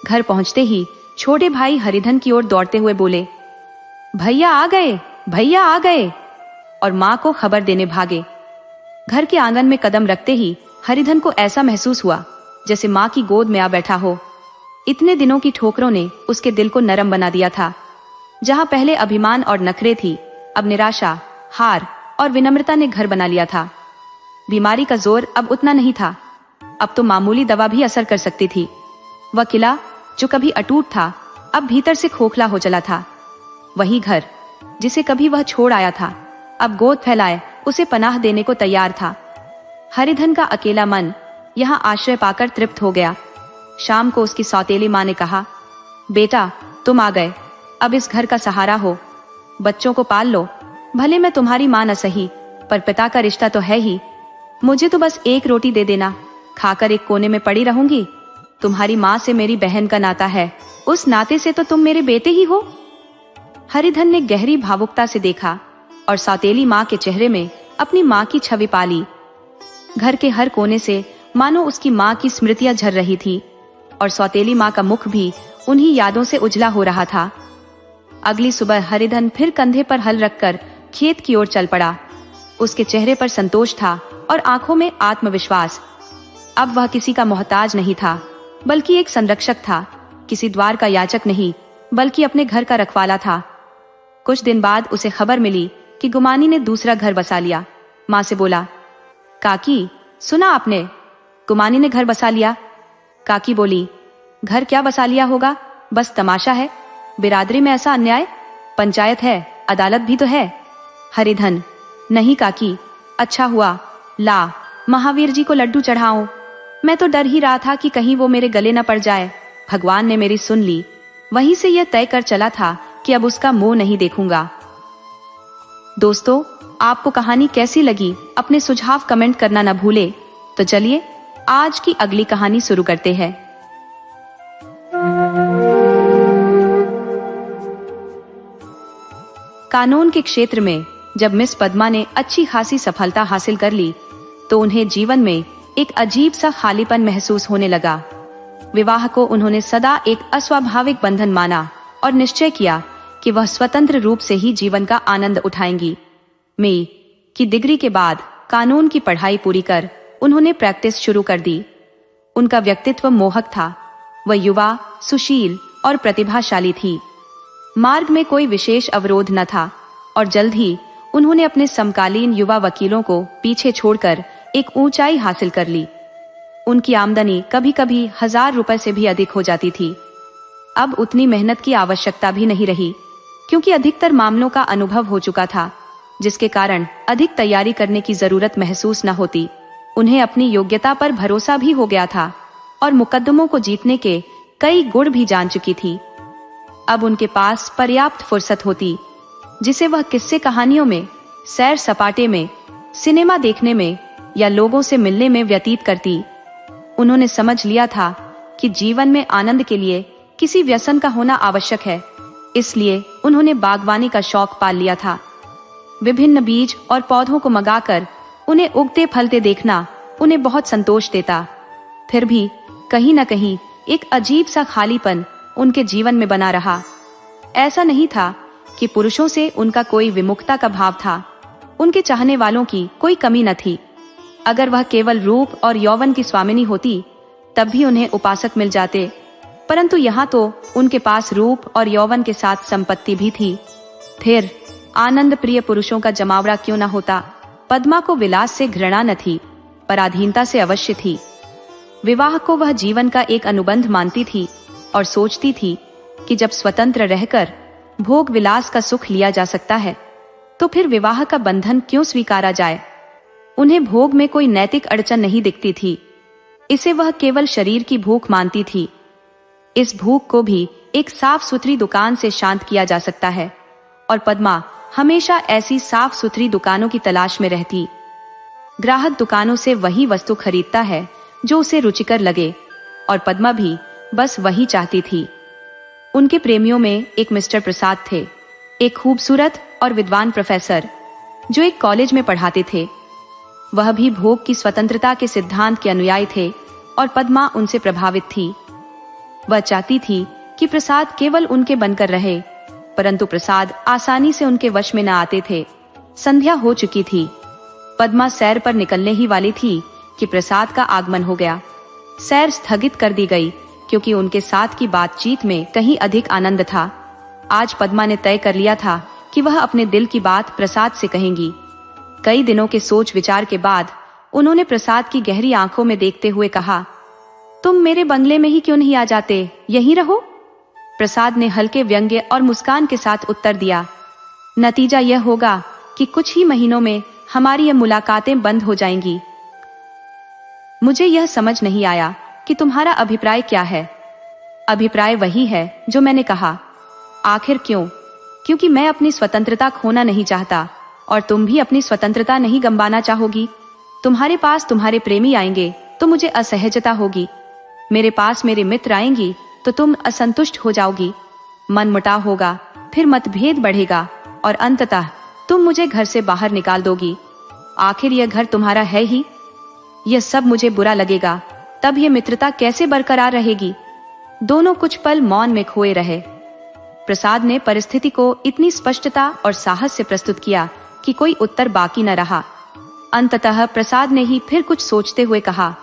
घर पहुंचते ही छोटे भाई हरिधन की ओर दौड़ते हुए बोले, भैया आ गए, भैया आ गए, और मां को खबर देने भागे। घर के आंगन में कदम रखते ही हरिधन को ऐसा महसूस हुआ जैसे मां की गोद में आ बैठा हो। इतने दिनों की ठोकरों ने उसके दिल को नरम बना दिया था। जहां पहले अभिमान और नखरे थी, अब निराशा, हार और विनम्रता ने घर बना लिया था। बीमारी का जोर अब उतना नहीं था। अब तो मामूली दवा भी असर कर सकती थी। वह किला जो कभी अटूट था, अब भीतर से खोखला हो चला था। वही घर जिसे कभी वह छोड़ आया था, अब गोद फैलाए उसे पनाह देने को तैयार था। हरिधन का अकेला मन यहाँ आश्रय पाकर तृप्त हो गया। शाम को उसकी सौतेली माँ ने कहा, बेटा, तुम आ गए, अब इस घर का सहारा हो। बच्चों को पाल लो। भले मैं तुम्हारी माँ न सही, पर पिता का रिश्ता तो है ही। मुझे तो बस एक रोटी दे देना, खाकर एक कोने में पड़ी रहूंगी। तुम्हारी माँ से मेरी बहन का नाता है, उस नाते से तो तुम मेरे बेटे ही हो। हरिधन ने गहरी भावुकता से देखा और सौतेली माँ के चेहरे में अपनी माँ की छवि पाली। घर के हर कोने से मानो उसकी माँ की स्मृतियां झर रही थी और सौतेली माँ का मुख भी उन्हीं यादों से उजला हो रहा था। अगली सुबह हरिधन फिर कंधे पर हल रखकर खेत की ओर चल पड़ा। उसके चेहरे पर संतोष था और आंखों में आत्मविश्वास। अब वह किसी का मोहताज नहीं था, बल्कि एक संरक्षक था। किसी द्वार का याचक नहीं, बल्कि अपने घर का रखवाला था। कुछ दिन बाद उसे खबर मिली कि गुमानी ने दूसरा घर बसा लिया। माँ से बोला, काकी, सुना आपने? गुमानी ने घर बसा लिया। काकी बोली, घर क्या बसा लिया होगा, बस तमाशा है। बिरादरी में ऐसा अन्याय? पंचायत है, अदालत भी तो है। हरिधन, नहीं काकी, अच्छा हुआ, ला महावीर जी को लड्डू चढ़ाऊं। मैं तो डर ही रहा था कि कहीं वो मेरे गले न पड़ जाए। भगवान ने मेरी सुन ली। वहीं से यह तय कर चला था कि अब उसका मुंह नहीं देखूंगा। दोस्तों, आपको कहानी कैसी लगी? अपने सुझाव कमेंट करना न भूले। तो चलिए आज की अगली कहानी शुरू करते हैं। कानून के क्षेत्र में जब मिस पद्मा ने अच्छी खासी सफलता हासिल कर ली, तो उन्हें जीवन में एक अजीब सा खालीपन महसूस होने लगा। विवाह को उन्होंने सदा एक अस्वाभाविक बंधन माना और निश्चय किया कि वह स्वतंत्र रूप से ही जीवन का आनंद उठाएंगी। मई की डिग्री के बाद कानून की पढ़ाई पूरी कर उन्होंने प्रैक्टिस शुरू कर दी। उनका व्यक्तित्व मोहक था वह युवा, सुशील और प्रतिभाशाली थी। मार्ग में कोई विशेष अवरोध न था और जल्द ही उन्होंने अपने समकालीन युवा वकीलों को पीछे छोड़कर एक ऊंचाई हासिल कर ली। उनकी आमदनी कभी कभी 1000 रुपए से भी अधिक हो जाती थी। अब उतनी मेहनत की आवश्यकता भी नहीं रही, क्योंकि अधिकतर मामलों का अनुभव हो चुका था, जिसके कारण अधिक तैयारी करने की जरूरत महसूस न होती। उन्हें अपनी योग्यता पर भरोसा भी हो गया था और मुकदमों को जीतने के कई गुण भी जान चुकी थी। अब उनके पास पर्याप्त फुर्सत होती, जिसे वह किस्से कहानियों में, सैर सपाटे में, सिनेमा देखने में या लोगों से मिलने में व्यतीत करती। उन्होंने समझ लिया था कि जीवन में आनंद के लिए किसी व्यसन का होना आवश्यक है, इसलिए उन्होंने बागवानी का शौक पाल लिया था। विभिन्न बीज और पौधों को मंगाकर उन्हें उगते फलते देखना उन्हें बहुत संतोष देता। फिर भी कहीं न कहीं एक अजीब सा खालीपन उनके जीवन में बना रहा। ऐसा नहीं था कि पुरुषों से उनका कोई विमुखता का भाव था, उनके चाहने वालों की कोई कमी न थी। अगर वह केवल रूप और यौवन की स्वामिनी होती तब भी उन्हें उपासक मिल जाते, परंतु यहाँ तो उनके पास रूप और यौवन के साथ संपत्ति भी थी। फिर आनंद प्रिय पुरुषों का जमावड़ा क्यों न होता। पद्मा को विलास से घृणा न थी, पराधीनता से अवश्य थी। विवाह को वह जीवन का एक अनुबंध मानती थी और सोचती थी कि जब स्वतंत्र रहकर भोग विलास का सुख लिया जा सकता है, तो फिर विवाह का बंधन क्यों स्वीकारा जाए। उन्हें भोग में कोई नैतिक अड़चन नहीं दिखती थी, इसे वह केवल शरीर की भूख मानती थी। इस भूख को भी एक साफ सुथरी दुकान से शांत किया जा सकता है, और पद्मा हमेशा ऐसी साफ सुथरी दुकानों की तलाश में रहती। ग्राहक दुकानों से वही वस्तु खरीदता है जो उसे रुचिकर लगे, और पद्मा भी बस वही चाहती थी। उनके प्रेमियों में एक मिस्टर प्रसाद थे, एक खूबसूरत और विद्वान प्रोफेसर जो एक कॉलेज में पढ़ाते थे। वह भी भोग की स्वतंत्रता के सिद्धांत के अनुयायी थे और पद्मा उनसे प्रभावित थी। वह चाहती थी कि प्रसाद केवल उनके बनकर रहे, परंतु प्रसाद आसानी से उनके वश में न आते थे। संध्या हो चुकी थी। पद्मा सैर पर निकलने ही वाली थी कि प्रसाद का आगमन हो गया। सैर स्थगित कर दी गई क्योंकि उनके साथ की बातचीत में कहीं अधिक आनंद था। आज पद्मा ने तय कर लिया था कि वह अपने दिल की बात प्रसाद से कहेंगी। कई दिनों के सोच विचार के बाद उन्होंने प्रसाद की गहरी आंखों में देखते हुए कहा, तुम मेरे बंगले में ही क्यों नहीं आ जाते, यहीं रहो। प्रसाद ने हल्के व्यंग्य और मुस्कान के साथ उत्तर दिया, नतीजा यह होगा कि कुछ ही महीनों में हमारी ये मुलाकातें बंद हो जाएंगी। मुझे यह समझ नहीं आया कि तुम्हारा अभिप्राय क्या है। अभिप्राय वही है जो मैंने कहा। आखिर क्यों? क्योंकि मैं अपनी स्वतंत्रता खोना नहीं चाहता और तुम भी अपनी स्वतंत्रता नहीं गंवाना चाहोगी। तुम्हारे पास तुम्हारे प्रेमी आएंगे तो मुझे असहजता होगी, मेरे पास मेरे मित्र आएंगी तो तुम असंतुष्ट हो जाओगी, मनमुटाव होगा, फिर मतभेद बढ़ेगा और अंततः तुम मुझे घर से बाहर निकाल दोगी। आखिर यह घर तुम्हारा है ही। यह सब मुझे बुरा लगेगा, तब यह मित्रता कैसे बरकरार रहेगी। दोनों कुछ पल मौन में खोए रहे। प्रसाद ने परिस्थिति को इतनी स्पष्टता और साहस से प्रस्तुत किया कि कोई उत्तर बाकी न रहा। अंततः प्रसाद ने ही फिर कुछ सोचते हुए कहा,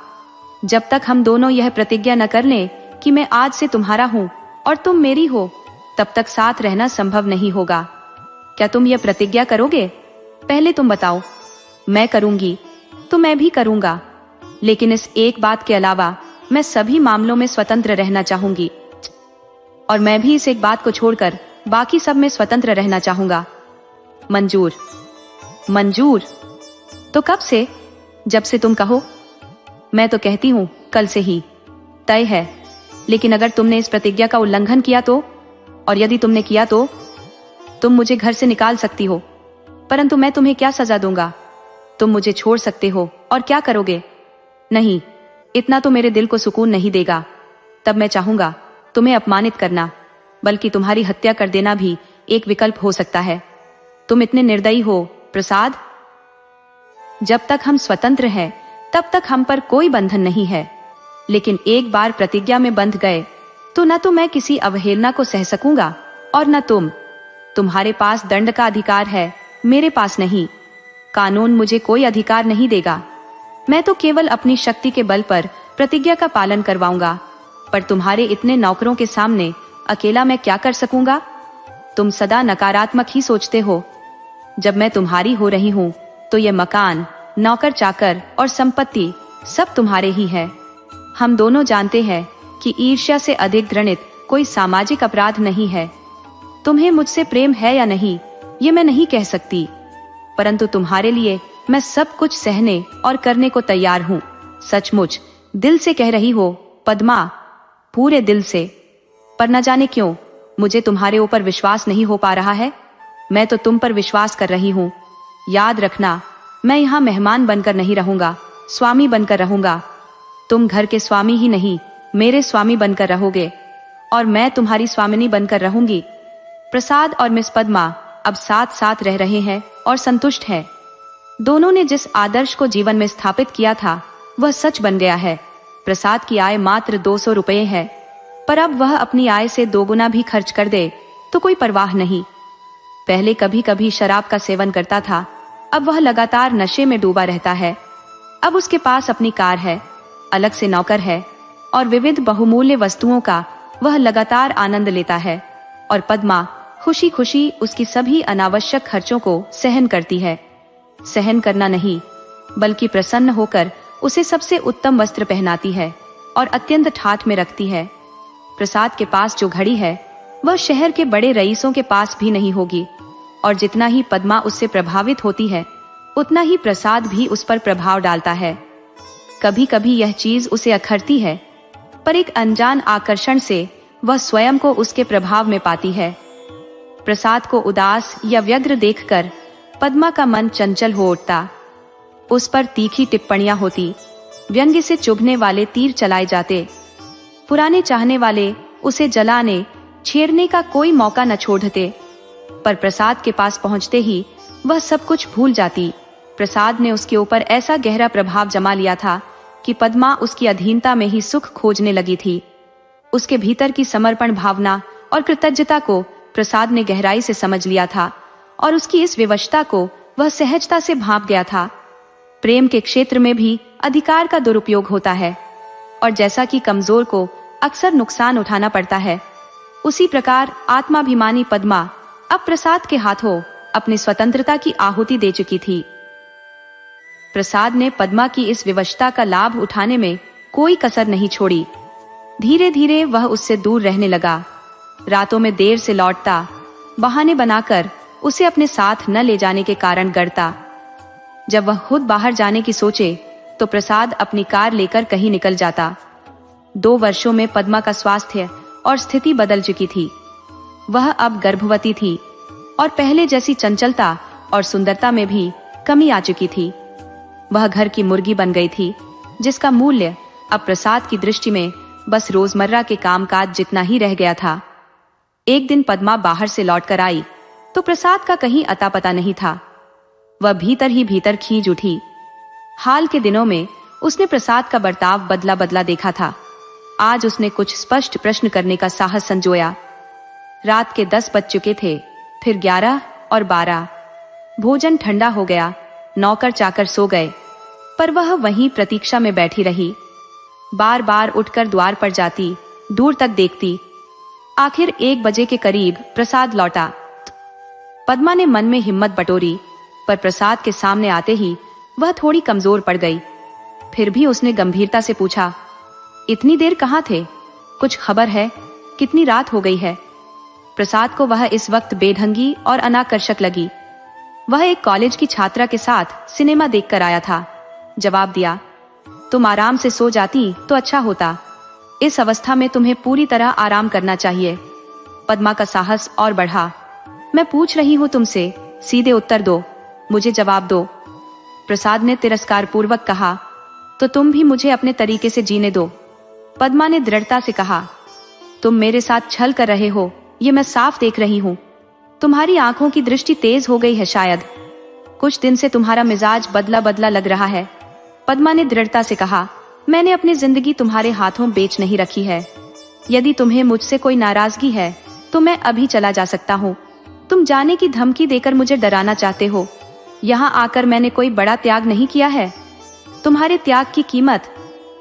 जब तक हम दोनों यह प्रतिज्ञा न कर लें कि मैं आज से तुम्हारा हूँ और तुम मेरी हो, तब तक साथ रहना संभव नहीं होगा। क्या तुम यह प्रतिज्ञा करोगे? पहले तुम बताओ। मैं करूंगी तो मैं भी करूंगा, लेकिन इस एक बात के अलावा मैं सभी मामलों में स्वतंत्र रहना चाहूंगी, और मैं भी इस एक बात को छोड़कर बाकी सब में स्वतंत्र रहना चाहूंगा। मंजूर? मंजूर तो कब से? जब से तुम कहो। मैं तो कहती हूँ कल से ही। तय है। लेकिन अगर तुमने इस प्रतिज्ञा का उल्लंघन किया तो? और यदि तुमने किया तो? तुम मुझे घर से निकाल सकती हो, परंतु मैं तुम्हें क्या सजा दूंगा? तुम मुझे छोड़ सकते हो और क्या करोगे? नहीं, इतना तो मेरे दिल को सुकून नहीं देगा। तब मैं चाहूंगा तुम्हें अपमानित करना, बल्कि तुम्हारी हत्या कर देना भी एक विकल्प हो सकता है। तुम इतने निर्दयी हो प्रसाद। जब तक हम स्वतंत्र हैं तब तक हम पर कोई बंधन नहीं है, लेकिन एक बार प्रतिज्ञा में बंध गए तो न तो मैं किसी अवहेलना को सह सकूंगा और न तुम। तुम्हारे पास दंड का अधिकार है, मेरे पास नहीं। कानून मुझे कोई अधिकार नहीं देगा। मैं तो केवल अपनी शक्ति के बल पर प्रतिज्ञा का पालन करवाऊंगा। पर तुम्हारे इतने नौकरों के सामने अकेला मैं क्या कर सकूंगा? तुम सदा नकारात्मक ही सोचते हो। जब मैं तुम्हारी हो रही हूँ तो ये मकान, नौकर चाकर और संपत्ति सब तुम्हारे ही है। हम दोनों जानते हैं कि ईर्ष्या से अधिक घृणित कोई सामाजिक अपराध नहीं है। तुम्हें मुझसे प्रेम है या नहीं ये मैं नहीं कह सकती, परंतु तुम्हारे लिए मैं सब कुछ सहने और करने को तैयार हूँ। सचमुच दिल से कह रही हो पद्मा, पूरे दिल से। पर न जाने क्यों मुझे तुम्हारे ऊपर विश्वास नहीं हो पा रहा है। मैं तो तुम पर विश्वास कर रही हूँ। याद रखना, मैं यहाँ मेहमान बनकर नहीं रहूंगा, स्वामी बनकर रहूंगा। तुम घर के स्वामी ही नहीं, मेरे स्वामी बनकर रहोगे और मैं तुम्हारी स्वामिनी बनकर रहूंगी। प्रसाद और मिस पद्मा अब साथ साथ रह रहे हैं और संतुष्ट हैं। दोनों ने जिस आदर्श को जीवन में स्थापित किया था वह सच बन गया है। प्रसाद की आय मात्र 200 रुपये है, पर अब वह अपनी आय से 2 गुना भी खर्च कर दे तो कोई परवाह नहीं। पहले कभी कभी शराब का सेवन करता था, अब वह लगातार नशे में डूबा रहता है। अब उसके पास अपनी कार है, अलग से नौकर है और विविध बहुमूल्य वस्तुओं का वह लगातार आनंद लेता है। और पद्मा खुशी खुशी उसकी सभी अनावश्यक खर्चों को सहन करती है। सहन करना नहीं, बल्कि प्रसन्न होकर उसे सबसे उत्तम वस्त्र पहनाती है और अत्यंत ठाठ में रखती है। प्रसाद के पास जो घड़ी है वह शहर के बड़े रईसों के पास भी नहीं होगी, और जितना ही पद्मा उससे प्रभावित होती है उतना ही प्रसाद भी उस पर प्रभाव डालता है। कभी कभी यह चीज उसे अखरती है, पर एक अनजान आकर्षण से वह स्वयं को उसके प्रभाव में पाती है। प्रसाद को उदास या व्यग्र देखकर पद्मा का मन चंचल हो उठता। उस पर तीखी टिप्पणियां होती, व्यंग्य से चुभने वाले तीर चलाए जाते। पुराने चाहने वाले उसे जलाने छेड़ने का कोई मौका न छोड़ते, पर प्रसाद के पास पहुंचते ही वह सब कुछ भूल जाती। प्रसाद ने उसके ऊपर ऐसा गहरा प्रभाव जमा लिया था कि पद्मा उसकी अधीनता में ही सुख खोजने लगी थी। उसके भीतर की समर्पण भावना और कृतज्ञता को प्रसाद ने गहराई से समझ लिया था और उसकी इस विवशता को वह सहजता से भांप गया था। प्रेम के क्षेत्र में भी अधिकार का दुरुपयोग होता है, और जैसा कि कमजोर को अक्सर नुकसान उठाना पड़ता है, उसी प्रकार आत्माभिमानी पद्मा अब प्रसाद के हाथों अपनी स्वतंत्रता की आहुति दे चुकी थी। प्रसाद ने पद्मा की इस विवशता का लाभ उठाने में कोई कसर नहीं छोड़ी। धीरे धीरे वह उससे दूर रहने लगा। रातों में देर से लौटता, बहाने बनाकर उसे अपने साथ न ले जाने के कारण गढ़ता। जब वह खुद बाहर जाने की सोचे तो प्रसाद अपनी कार लेकर कहीं निकल जाता। 2 वर्षों में पद्मा का स्वास्थ्य और स्थिति बदल चुकी थी। वह अब गर्भवती थी और पहले जैसी चंचलता और सुंदरता में भी कमी आ चुकी थी। वह घर की मुर्गी बन गई थी, जिसका मूल्य अब प्रसाद की दृष्टि में बस रोजमर्रा के कामकाज जितना ही रह गया था। एक दिन पद्मा बाहर से लौटकर आई तो प्रसाद का कहीं अता पता नहीं था। वह भीतर ही भीतर खींच उठी। हाल के दिनों में उसने प्रसाद का बर्ताव बदला बदला देखा था। आज उसने कुछ स्पष्ट प्रश्न करने का साहस संजोया। रात के 10 बज चुके थे, फिर 11 और 12। भोजन ठंडा हो गया, नौकर चाकर सो गए, पर वह वहीं प्रतीक्षा में बैठी रही। बार बार उठकर द्वार पर जाती, दूर तक देखती। आखिर 1 बजे के करीब प्रसाद लौटा। पद्मा ने मन में हिम्मत बटोरी, पर प्रसाद के सामने आते ही वह थोड़ी कमजोर पड़ गई। फिर भी उसने गंभीरता से पूछा, इतनी देर कहाँ थे? कुछ खबर है? कितनी रात हो गई है? प्रसाद को वह इस वक्त बेढंगी और अनाकर्षक लगी। वह एक कॉलेज की छात्रा के साथ सिनेमा देखकर आया था। जवाब दिया, तुम आराम से सो जाती तो अच्छा होता। इस अवस्था में तुम्हें पूरी तरह आराम करना चाहिए। पद्मा का साहस और बढ़ा। मैं पूछ रही हूं तुमसे, सीधे उत्तर दो, मुझे जवाब दो। प्रसाद ने तिरस्कार पूर्वक कहा, तो तुम भी मुझे अपने तरीके से जीने दो। पद्मा ने दृढ़ता से कहा, तुम मेरे साथ छल कर रहे हो, ये मैं साफ देख रही हूँ। तुम्हारी आंखों की दृष्टि तेज हो गई है शायद। कुछ दिन से तुम्हारा मिजाज बदला बदला लग रहा है। पद्मा ने दृढ़ता से कहा, मैंने अपनी जिंदगी तुम्हारे हाथों बेच नहीं रखी है। यदि तुम्हें मुझसे कोई नाराजगी है तो मैं अभी चला जा सकता हूँ। तुम जाने की धमकी देकर मुझे डराना चाहते हो। यहाँ आकर मैंने कोई बड़ा त्याग नहीं किया है। तुम्हारे त्याग की कीमत,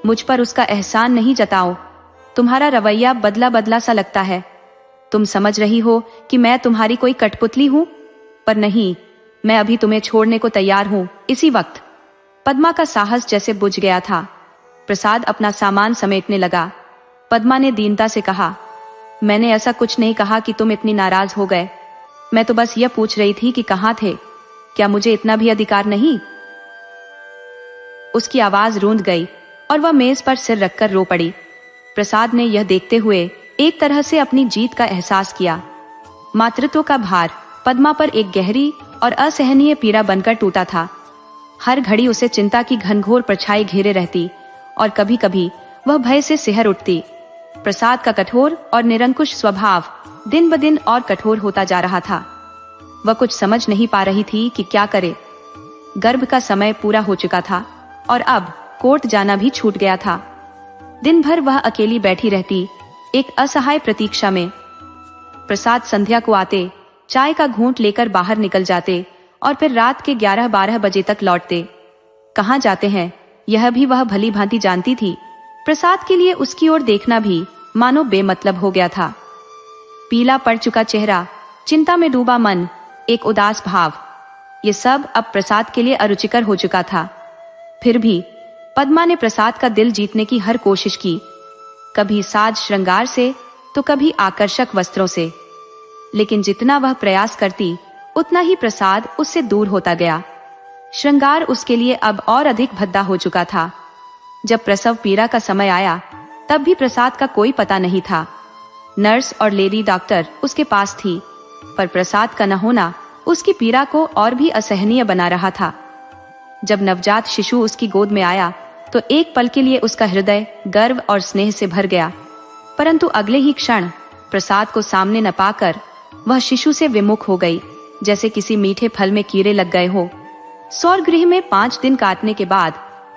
मुझ पर उसका एहसान नहीं जताओ। तुम्हारा रवैया बदला बदला सा लगता है। तुम समझ रही हो कि मैं तुम्हारी कोई कठपुतली हूं, पर नहीं, मैं अभी तुम्हें छोड़ने को तैयार हूं। इसी वक्त पद्मा का साहस जैसे बुझ गया था। प्रसाद अपना सामान समेटने लगा। पद्मा ने दीनता से कहा, मैंने ऐसा कुछ नहीं कहा कि तुम इतनी नाराज हो गए। मैं तो बस यह पूछ रही थी कि कहां थे, क्या मुझे इतना भी अधिकार नहीं? उसकी आवाज रूंध गई और वह मेज पर सिर रखकर रो पड़ी। प्रसाद ने यह देखते हुए एक तरह से अपनी जीत का एहसास किया। मातृत्व का भार पद्मा पर एक गहरी और असहनीय पीड़ा बनकर टूटा था। हर घड़ी उसे चिंता की घनघोर परछाई घेरे रहती और कभी कभी वह भय से सिहर उठती। प्रसाद का कठोर और निरंकुश स्वभाव दिन ब दिन और कठोर होता जा रहा था। वह कुछ समझ नहीं पा रही थी कि क्या करे। गर्भ का समय पूरा हो चुका था और अब कोर्ट जाना भी छूट गया था। दिन भर वह अकेली बैठी रहती, एक असहाय प्रतीक्षा में। प्रसाद संध्या को आते, चाय का घूंट लेकर बाहर निकल जाते और फिर रात के 11-12 बजे तक लौटते। कहाँ जाते हैं यह भी वह भली भांति जानती थी। प्रसाद के लिए उसकी ओर देखना भी मानो बेमतलब हो गया था। पीला पड़ चुका चेहरा, चिंता में डूबा मन, एक उदास भाव, ये सब अब प्रसाद के लिए अरुचिकर हो चुका था। फिर भी पद्मा ने प्रसाद का दिल जीतने की हर कोशिश की, कभी साज श्रृंगार से तो कभी आकर्षक वस्त्रों से। लेकिन जितना वह प्रयास करती उतना ही प्रसाद उससे दूर होता गया। श्रृंगार उसके लिए अब और अधिक भद्दा हो चुका था। जब प्रसव पीड़ा का समय आया तब भी प्रसाद का कोई पता नहीं था। नर्स और लेडी डॉक्टर उसके पास थी, पर प्रसाद का न होना उसकी पीड़ा को और भी असहनीय बना रहा था। जब नवजात शिशु उसकी गोद में आया तो एक पल के लिए उसका हृदय गर्व और स्नेह से भर गया, परंतु अगले ही क्षण प्रसाद को सामने न पाकर वह शिशु से विमुख हो गई, जैसे किसी मीठे फल में कीड़े लग गए हो। सौरगृह में 5 दिन काटने के बाद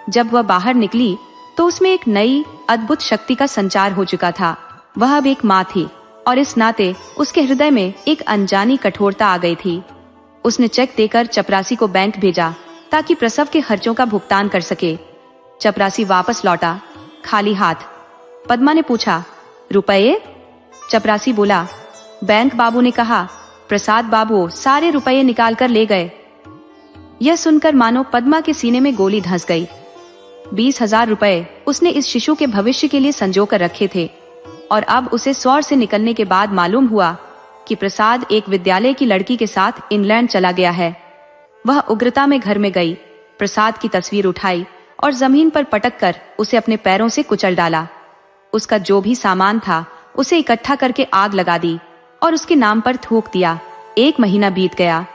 जब वह बाहर निकली तो उसमें एक नई अद्भुत शक्ति का संचार हो चुका था। वह अब एक माँ थी और इस नाते उसके हृदय में एक अनजानी कठोरता आ गई थी। उसने चेक देकर चपरासी को बैंक भेजा ताकि प्रसव के खर्चों का भुगतान कर सके। चपरासी वापस लौटा खाली हाथ। पद्मा ने पूछा, रुपये? चपरासी बोला, बैंक बाबू ने कहा प्रसाद बाबू सारे रुपये निकाल कर ले गए। यह सुनकर मानो पद्मा के सीने में गोली धंस गई। 20,000 रुपए उसने इस शिशु के भविष्य के लिए संजो कर रखे थे और अब उसे सौर से निकलने के बाद मालूम हुआ कि प्रसाद एक विद्यालय की लड़की के साथ इंग्लैंड चला गया है। वह उग्रता में घर में गई, प्रसाद की तस्वीर उठाई और जमीन पर पटक कर उसे अपने पैरों से कुचल डाला। उसका जो भी सामान था उसे इकट्ठा करके आग लगा दी और उसके नाम पर थूक दिया। 1 महीना बीत गया।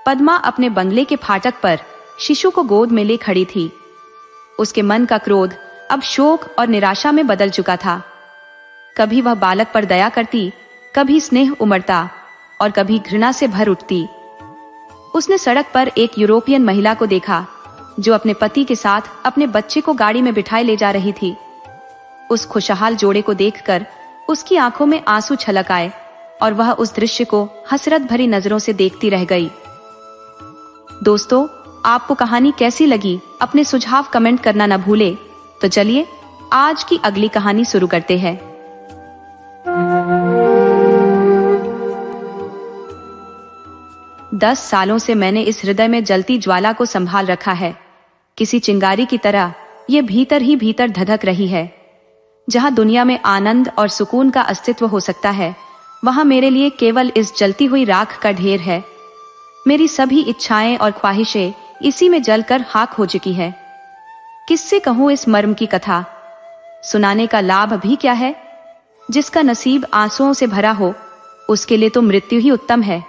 पद्मा अपने बंगले के फाटक पर शिशु को गोद में ले खड़ी थी। उसके मन का क्रोध अब शोक और निराशा में बदल चुका था। कभी वह बालक पर दया करती, कभी स्नेह उमड़ता और कभी घृणा से भर उठती। उसने सड़क पर एक यूरोपियन महिला को देखा जो अपने पति के साथ अपने बच्चे को गाड़ी में बिठाए ले जा रही थी। उस खुशहाल जोड़े को देखकर उसकी आंखों में आंसू छलक आए और वह उस दृश्य को हसरत भरी नजरों से देखती रह गई। दोस्तों, आपको कहानी कैसी लगी अपने सुझाव कमेंट करना न भूले। तो चलिए आज की अगली कहानी शुरू करते हैं। दस सालों से मैंने इस हृदय में जलती ज्वाला को संभाल रखा है। किसी चिंगारी की तरह ये भीतर ही भीतर धधक रही है। जहां दुनिया में आनंद और सुकून का अस्तित्व हो सकता है, वहां मेरे लिए केवल इस जलती हुई राख का ढेर है। मेरी सभी इच्छाएं और ख्वाहिशें इसी में जलकर खाक हो चुकी है। किससे कहूं इस मर्म की कथा? सुनाने का लाभ भी क्या है? जिसका नसीब आंसुओं से भरा हो उसके लिए तो मृत्यु ही उत्तम है।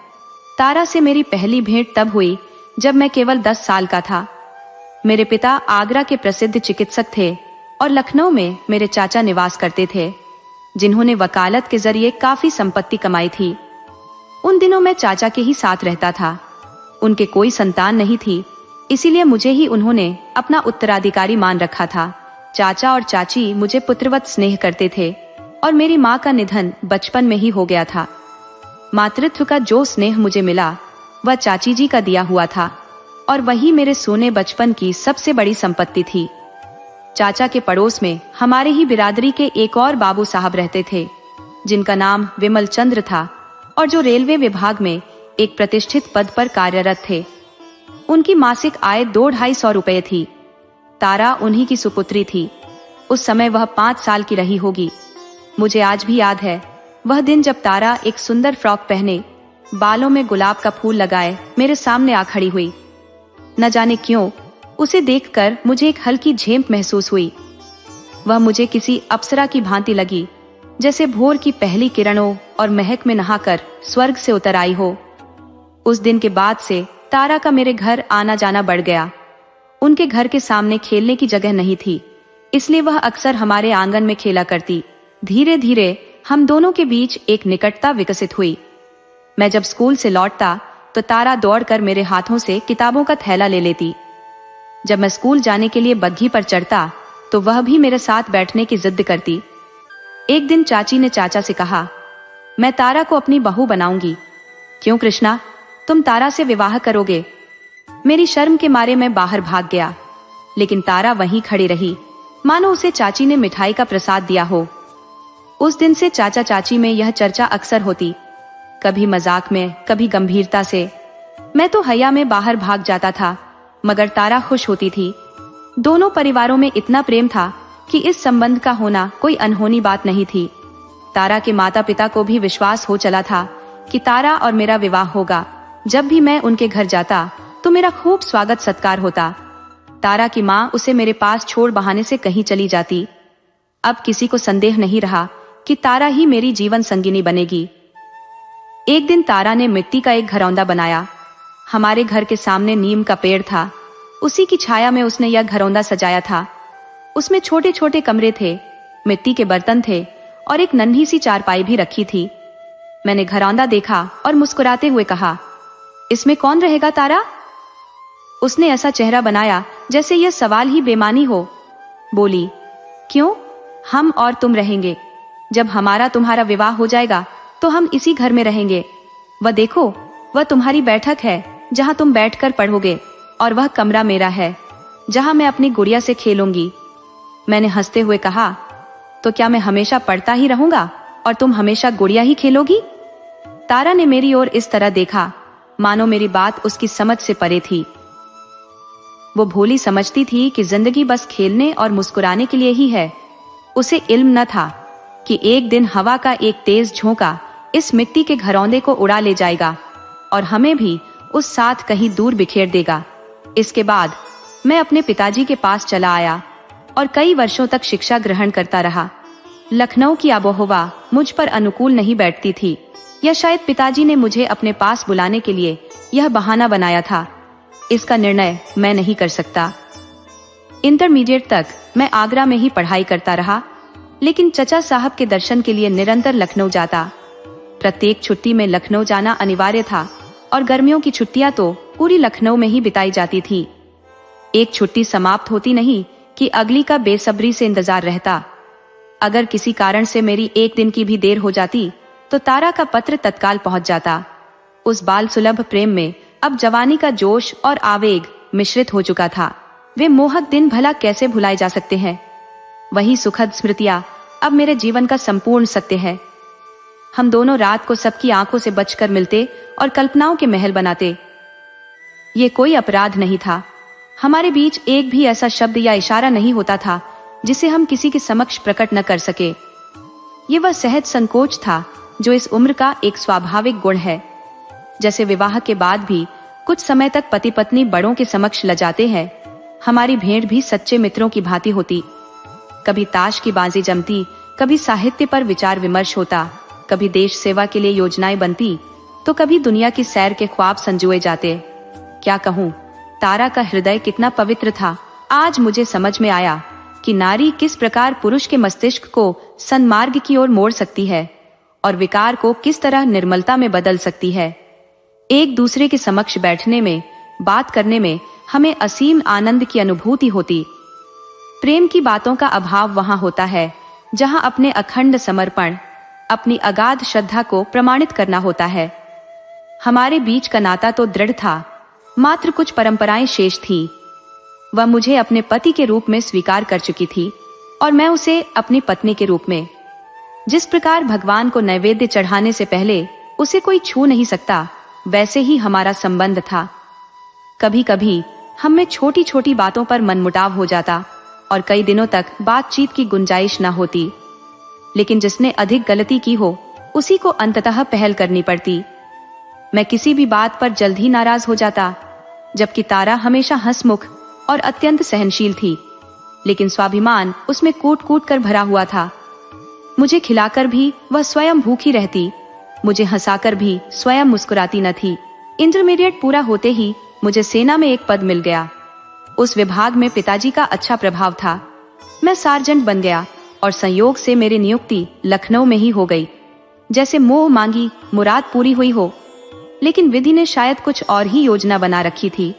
तारा से मेरी पहली भेंट तब हुई जब मैं केवल 10 साल का था। मेरे पिता आगरा के प्रसिद्ध चिकित्सक थे और लखनऊ में मेरे चाचा निवास करते थे, जिन्होंने वकालत के जरिए काफी संपत्ति कमाई थी। उन दिनों मैं चाचा के ही साथ रहता था। उनके कोई संतान नहीं थी, इसीलिए मुझे ही उन्होंने अपना उत्तराधिकारी मान रखा था। चाचा और चाची मुझे पुत्रवत स्नेह करते थे और मेरी माँ का निधन बचपन में ही हो गया था। मातृत्व का जो स्नेह मुझे मिला वह चाची जी का दिया हुआ था और वही मेरे सोने बचपन की सबसे बड़ी संपत्ति थी। चाचा के पड़ोस में हमारे ही बिरादरी के एक और बाबू साहब रहते थे, जिनका नाम विमल चंद्र था और जो रेलवे विभाग में एक प्रतिष्ठित पद पर कार्यरत थे। उनकी मासिक आय 200-250 रुपए थी। तारा उन्हीं की सुपुत्री थी। उस समय वह 5 साल की रही होगी। मुझे आज भी याद है वह दिन जब तारा एक सुंदर फ्रॉक पहने, बालों में गुलाब का फूल लगाए मेरे सामने आ खड़ी हुई। न जाने क्यों उसे देखकर मुझे एक हल्की झेंप महसूस हुई। वह मुझे किसी अप्सरा की भांति लगी, जैसे भोर की पहली किरणों और महक में नहाकर स्वर्ग से उतर आई हो। उस दिन के बाद से तारा का मेरे घर आना जाना बढ़ गया। उनके घर के सामने खेलने की जगह नहीं थी, इसलिए वह अक्सर हमारे आंगन में खेला करती। धीरे धीरे हम दोनों के बीच एक निकटता विकसित हुई। मैं जब स्कूल से लौटता तो तारा दौड़कर मेरे हाथों से किताबों का थैला ले लेती। जब मैं स्कूल जाने के लिए बग्घी पर चढ़ता तो वह भी मेरे साथ बैठने की जिद करती। एक दिन चाची ने चाचा से कहा, मैं तारा को अपनी बहू बनाऊंगी। क्यों कृष्णा, तुम तारा से विवाह करोगे? मेरी शर्म के मारे मैं बाहर भाग गया, लेकिन तारा वहीं खड़ी रही, मानो उसे चाची ने मिठाई का प्रसाद दिया हो। उस दिन से चाचा चाची में यह चर्चा अक्सर होती, कभी मजाक में, कभी गंभीरता से। मैं तो हया में बाहर भाग जाता था, मगर तारा खुश होती थी। दोनों परिवारों में इतना प्रेम था कि इस संबंध का होना कोई अनहोनी बात नहीं थी। तारा के माता पिता को भी विश्वास हो चला था कि तारा और मेरा विवाह होगा। जब भी मैं उनके घर जाता तो मेरा खूब स्वागत सत्कार होता। तारा की माँ उसे मेरे पास छोड़ बहाने से कहीं चली जाती। अब किसी को संदेह नहीं रहा कि तारा ही मेरी जीवन संगिनी बनेगी। एक दिन तारा ने मिट्टी का एक घरौंदा बनाया। हमारे घर के सामने नीम का पेड़ था, उसी की छाया में उसने यह घरौंदा सजाया था। उसमें छोटे छोटे कमरे थे, मिट्टी के बर्तन थे और एक नन्ही सी चारपाई भी रखी थी। मैंने घरौंदा देखा और मुस्कुराते हुए कहा, इसमें कौन रहेगा तारा? उसने ऐसा चेहरा बनाया जैसे यह सवाल ही बेमानी हो। बोली, क्यों, हम और तुम रहेंगे। जब हमारा तुम्हारा विवाह हो जाएगा तो हम इसी घर में रहेंगे। वह देखो, वह तुम्हारी बैठक है जहां तुम बैठकर पढ़ोगे, और वह कमरा मेरा है जहां मैं अपनी गुड़िया से खेलूंगी। मैंने हंसते हुए कहा, तो क्या मैं हमेशा पढ़ता ही रहूंगा और तुम हमेशा गुड़िया ही खेलोगी? तारा ने मेरी ओर इस तरह देखा मानो मेरी बात उसकी समझ से परे थी। वो भोली समझती थी कि जिंदगी बस खेलने और मुस्कुराने के लिए ही है। उसे इल्म न था कि एक दिन हवा का एक तेज झोंका इस मिट्टी के घरौंदे को उड़ा ले जाएगा और हमें भी उस साथ कहीं दूर बिखेर देगा। इसके बाद मैं अपने पिताजी के पास चला आया और कई वर्षों तक शिक्षा ग्रहण करता रहा। लखनऊ की आबोहवा मुझ पर अनुकूल नहीं बैठती थी, या शायद पिताजी ने मुझे अपने पास बुलाने के लिए यह बहाना बनाया था। इसका निर्णय मैं नहीं कर सकता। इंटरमीडिएट तक मैं आगरा में ही पढ़ाई करता रहा, लेकिन चचा साहब के दर्शन के लिए निरंतर लखनऊ जाता। प्रत्येक छुट्टी में लखनऊ जाना अनिवार्य था और गर्मियों की छुट्टियां तो पूरी लखनऊ में ही बिताई जाती थी। एक छुट्टी समाप्त होती नहीं कि अगली का बेसब्री से इंतजार रहता। अगर किसी कारण से मेरी एक दिन की भी देर हो जाती तो तारा का पत्र तत्काल पहुंच जाता। उस बाल सुलभ प्रेम में अब जवानी का जोश और आवेग मिश्रित हो चुका था। वे मोहक दिन भला कैसे भुलाए जा सकते हैं? वही सुखद स्मृतियां अब मेरे जीवन का संपूर्ण सत्य है। हम दोनों रात को सबकी आंखों से बचकर मिलते और कल्पनाओं के महल बनाते। ये कोई अपराध नहीं था। हमारे बीच एक भी ऐसा शब्द या इशारा नहीं होता था जिसे हम किसी के समक्ष प्रकट न कर सके। ये वह सहज संकोच था जो इस उम्र का एक स्वाभाविक गुण है। जैसे विवाह के बाद भी कुछ समय तक पति पत्नी बड़ों के समक्ष लजाते हैं, हमारी भेंट भी सच्चे मित्रों की भांति होती। कभी ताश की बाजी जमती, कभी साहित्य पर विचार विमर्श होता, कभी देश सेवा के लिए योजनाएं बनती, तो कभी दुनिया की सैर के ख्वाब संजोए जाते। क्या कहूँ, तारा का हृदय कितना पवित्र था। आज मुझे समझ में आया कि नारी किस प्रकार पुरुष के मस्तिष्क को सन्मार्ग की ओर मोड़ सकती है और विकार को किस तरह निर्मलता में बदल सकती है। एक दूसरे के समक्ष बैठने में, बात करने में हमें असीम आनंद की अनुभूति होती। प्रेम की बातों का अभाव वहां होता है जहां अपने अखंड समर्पण, अपनी अगाध श्रद्धा को प्रमाणित करना होता है। हमारे बीच का नाता तो दृढ़ था, मात्र कुछ परंपराएं शेष थी। वह मुझे अपने पति के रूप में स्वीकार कर चुकी थी और मैं उसे अपनी पत्नी के रूप में। जिस प्रकार भगवान को नैवेद्य चढ़ाने से पहले उसे कोई छू नहीं सकता, वैसे ही हमारा संबंध था। कभी कभी हम में छोटी छोटी बातों पर मनमुटाव हो जाता और कई दिनों तक बातचीत की गुंजाइश न होती, लेकिन जिसने अधिक गलती की हो उसी को अंततः पहल करनी पड़ती। मैं किसी भी बात पर जल्द ही नाराज हो जाता, जबकि तारा हमेशा हंसमुख और अत्यंत सहनशील थी, लेकिन स्वाभिमान उसमें कूट कूट कर भरा हुआ था। मुझे खिलाकर भी वह स्वयं भूखी रहती, मुझे हंसाकर भी स्वयं मुस्कुराती न थी। इंटरमीडिएट पूरा होते ही मुझे सेना में एक पद मिल गया। उस विभाग में पिताजी का अच्छा प्रभाव था। मैं सार्जेंट बन गया और संयोग से मेरी नियुक्ति लखनऊ में ही हो गई। जैसे मोह मांगी मुराद पूरी हुई हो, लेकिन विधि ने शायद कुछ और ही योजना बना रखी थी।